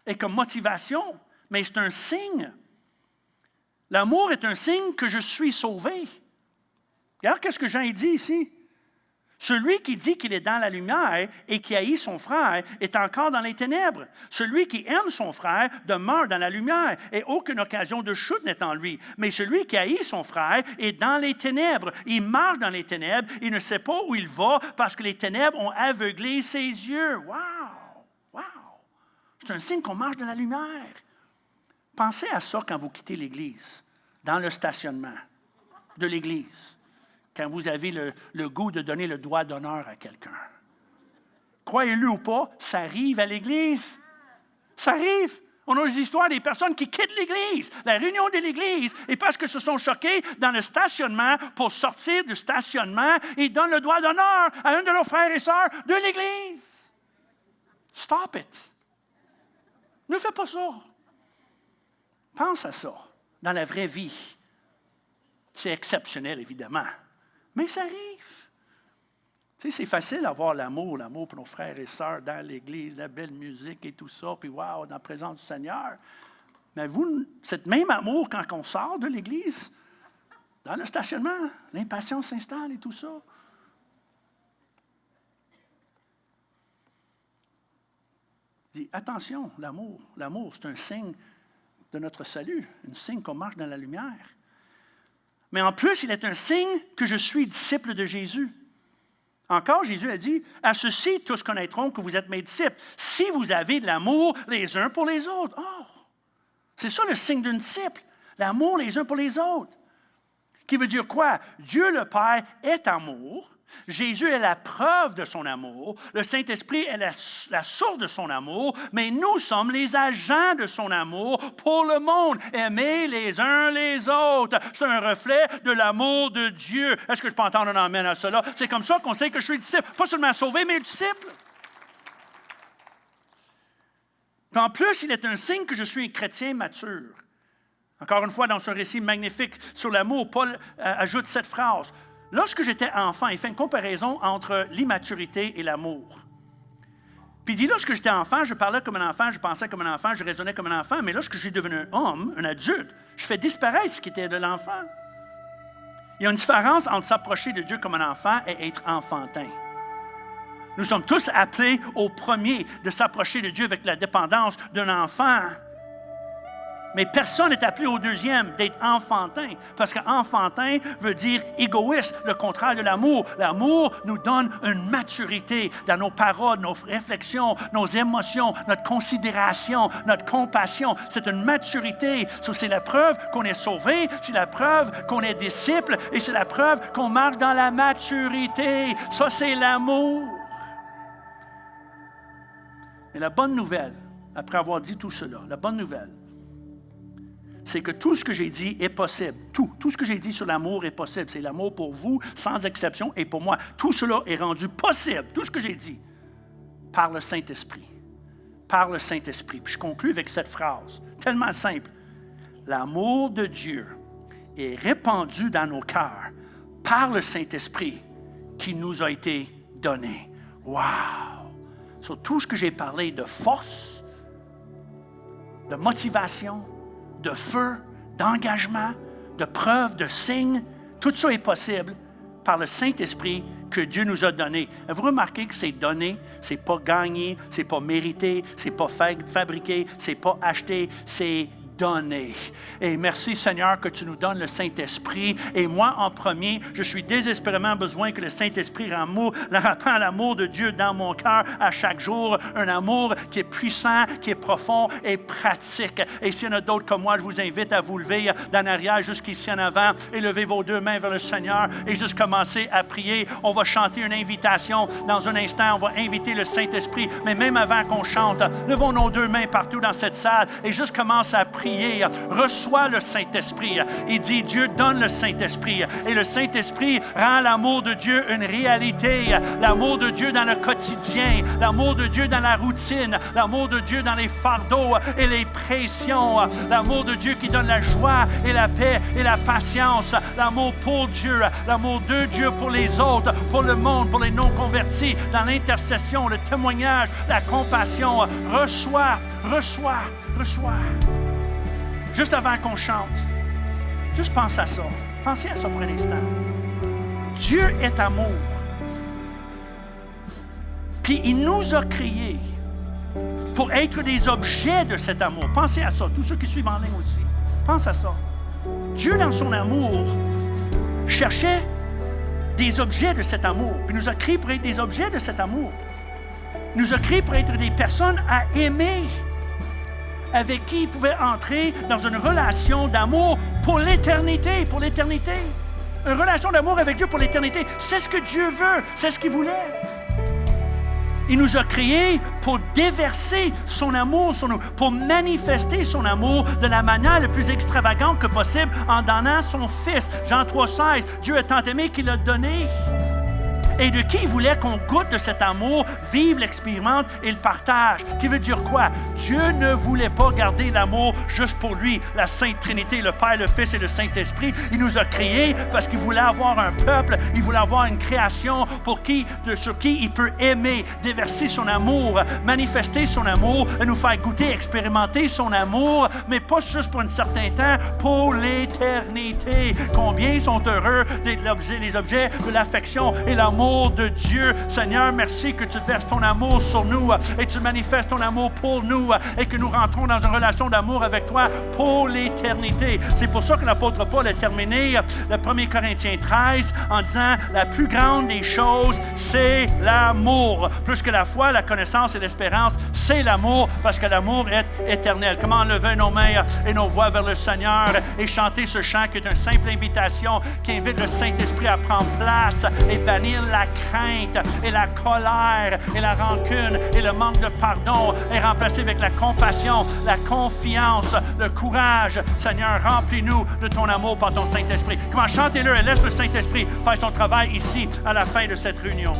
et comme motivation, mais c'est un signe. L'amour est un signe que je suis sauvé. Regarde ce que Jean dit ici. Celui qui dit qu'il est dans la lumière et qui haït son frère est encore dans les ténèbres. Celui qui aime son frère demeure dans la lumière et aucune occasion de chute n'est en lui. Mais celui qui haït son frère est dans les ténèbres. Il marche dans les ténèbres, il ne sait pas où il va parce que les ténèbres ont aveuglé ses yeux. Wow! Wow! C'est un signe qu'on marche dans la lumière. Pensez à ça quand vous quittez l'Église, dans le stationnement de l'Église. Quand vous avez le goût de donner le doigt d'honneur à quelqu'un. Croyez-le ou pas, ça arrive à l'Église. Ça arrive. On a des histoires des personnes qui quittent l'Église, la réunion de l'Église, et parce que se sont choqués dans le stationnement, pour sortir du stationnement, ils donnent le doigt d'honneur à un de leurs frères et sœurs de l'Église. Stop it. Ne fais pas ça. Pense à ça dans la vraie vie. C'est exceptionnel, évidemment. Mais ça arrive. Tu sais, c'est facile d'avoir l'amour pour nos frères et sœurs dans l'Église, la belle musique et tout ça, puis wow, dans la présence du Seigneur. Mais vous, c'est même amour quand on sort de l'Église, dans le stationnement, l'impatience s'installe et tout ça. Dis, attention, l'amour, c'est un signe de notre salut, un signe qu'on marche dans la lumière. Mais en plus, il est un signe que je suis disciple de Jésus. Encore, Jésus a dit, « À ceci, tous connaîtront que vous êtes mes disciples, si vous avez de l'amour les uns pour les autres. » Oh, c'est ça le signe d'un disciple, l'amour les uns pour les autres. Qui veut dire quoi? Dieu le Père est amour. Jésus est la preuve de son amour. Le Saint-Esprit est la source de son amour, mais nous sommes les agents de son amour pour le monde. Aimer les uns les autres. C'est un reflet de l'amour de Dieu. Est-ce que je peux entendre un amen à cela? C'est comme ça qu'on sait que je suis disciple. Pas seulement sauvé, mais disciple. Puis en plus, il est un signe que je suis un chrétien mature. Encore une fois, dans ce récit magnifique sur l'amour, Paul ajoute cette phrase. Lorsque j'étais enfant, il fait une comparaison entre l'immaturité et l'amour. Puis il dit, lorsque j'étais enfant, je parlais comme un enfant, je pensais comme un enfant, je raisonnais comme un enfant, mais lorsque je suis devenu un homme, un adulte, je fais disparaître ce qui était de l'enfant. Il y a une différence entre s'approcher de Dieu comme un enfant et être enfantin. Nous sommes tous appelés au premier de s'approcher de Dieu avec la dépendance d'un enfant. Mais personne n'est appelé au deuxième d'être enfantin, parce qu'enfantin veut dire égoïste, le contraire de l'amour. L'amour nous donne une maturité dans nos paroles, nos réflexions, nos émotions, notre considération, notre compassion. C'est une maturité. C'est la preuve qu'on est sauvé, c'est la preuve qu'on est disciple et c'est la preuve qu'on marche dans la maturité. Ça, c'est l'amour. Mais la bonne nouvelle, après avoir dit tout cela, la bonne nouvelle, c'est que tout ce que j'ai dit est possible. Tout ce que j'ai dit sur l'amour est possible. C'est l'amour pour vous, sans exception, et pour moi. Tout cela est rendu possible, tout ce que j'ai dit, par le Saint-Esprit. Par le Saint-Esprit. Puis je conclue avec cette phrase, tellement simple. L'amour de Dieu est répandu dans nos cœurs par le Saint-Esprit qui nous a été donné. Wow! Sur tout ce que j'ai parlé de force, de motivation, de feu, d'engagement, de preuves, de signes, tout ça est possible par le Saint-Esprit que Dieu nous a donné. Vous remarquez que c'est donné, c'est pas gagné, c'est pas mérité, c'est pas fabriqué, c'est pas acheté, c'est donné. Et merci Seigneur que tu nous donnes le Saint-Esprit. Et moi, en premier, je suis désespérément besoin que le Saint-Esprit répand l'amour de Dieu dans mon cœur à chaque jour. Un amour qui est puissant, qui est profond et pratique. Et s'il y en a d'autres comme moi, je vous invite à vous lever d'en arrière jusqu'ici en avant et lever vos deux mains vers le Seigneur et juste commencer à prier. On va chanter une invitation. Dans un instant, on va inviter le Saint-Esprit. Mais même avant qu'on chante, levons nos deux mains partout dans cette salle et juste commence à prier. Reçois le Saint-Esprit. Il dit, Dieu donne le Saint-Esprit. Et le Saint-Esprit rend l'amour de Dieu une réalité. L'amour de Dieu dans le quotidien. L'amour de Dieu dans la routine. L'amour de Dieu dans les fardeaux et les pressions. L'amour de Dieu qui donne la joie et la paix et la patience. L'amour pour Dieu. L'amour de Dieu pour les autres, pour le monde, pour les non-convertis. Dans l'intercession, le témoignage, la compassion. Reçois. Juste avant qu'on chante, juste pense à ça. Pensez à ça pour un instant. Dieu est amour. Puis il nous a créés pour être des objets de cet amour. Pensez à ça, tous ceux qui suivent en ligne aussi. Pense à ça. Dieu, dans son amour, cherchait des objets de cet amour. Puis il nous a créés pour être des objets de cet amour. Il nous a créés pour être des personnes à aimer, avec qui il pouvait entrer dans une relation d'amour pour l'éternité, Une relation d'amour avec Dieu pour l'éternité. C'est ce que Dieu veut, c'est ce qu'il voulait. Il nous a créés pour déverser son amour sur nous, pour manifester son amour de la manière la plus extravagante que possible en donnant son Fils. Jean 3,16, Dieu a tant aimé qu'il l'a donné. Et de qui il voulait qu'on goûte de cet amour, vive, l'expérimente et le partage. Qui veut dire quoi? Dieu ne voulait pas garder l'amour juste pour lui, la Sainte Trinité, le Père, le Fils et le Saint-Esprit. Il nous a créés parce qu'il voulait avoir un peuple, il voulait avoir une création sur qui il peut aimer, déverser son amour, manifester son amour, nous faire goûter, expérimenter son amour, mais pas juste pour un certain temps, pour l'éternité. Combien sont heureux les objets de l'affection et l'amour de Dieu. Seigneur, merci que tu verses ton amour sur nous et tu manifestes ton amour pour nous et que nous rentrons dans une relation d'amour avec toi pour l'éternité. C'est pour ça que l'apôtre Paul a terminé le 1 Corinthiens 13 en disant la plus grande des choses, c'est l'amour. Plus que la foi, la connaissance et l'espérance, c'est l'amour parce que l'amour est éternel. Comment lever nos mains et nos voix vers le Seigneur et chanter ce chant qui est une simple invitation qui invite le Saint-Esprit à prendre place et bannir la crainte et la colère et la rancune et le manque de pardon est remplacé avec la compassion, la confiance, le courage. Seigneur, remplis-nous de ton amour par ton Saint-Esprit. Comment chantez-le et laisse le Saint-Esprit faire son travail ici à la fin de cette réunion.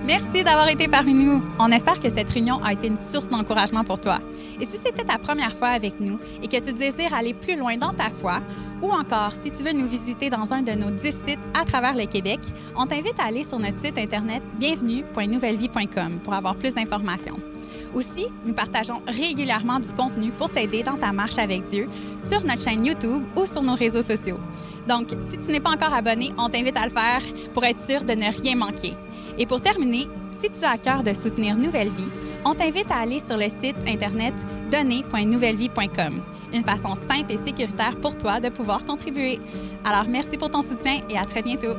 Merci d'avoir été parmi nous. On espère que cette réunion a été une source d'encouragement pour toi. Et si c'était ta première fois avec nous et que tu désires aller plus loin dans ta foi, ou encore si tu veux nous visiter dans un de nos 10 sites à travers le Québec, on t'invite à aller sur notre site internet bienvenue.nouvellevie.com pour avoir plus d'informations. Aussi, nous partageons régulièrement du contenu pour t'aider dans ta marche avec Dieu sur notre chaîne YouTube ou sur nos réseaux sociaux. Donc, si tu n'es pas encore abonné, on t'invite à le faire pour être sûr de ne rien manquer. Et pour terminer, si tu as à cœur de soutenir Nouvelle Vie, on t'invite à aller sur le site internet donner.nouvellevie.com. Une façon simple et sécuritaire pour toi de pouvoir contribuer. Alors, merci pour ton soutien et à très bientôt.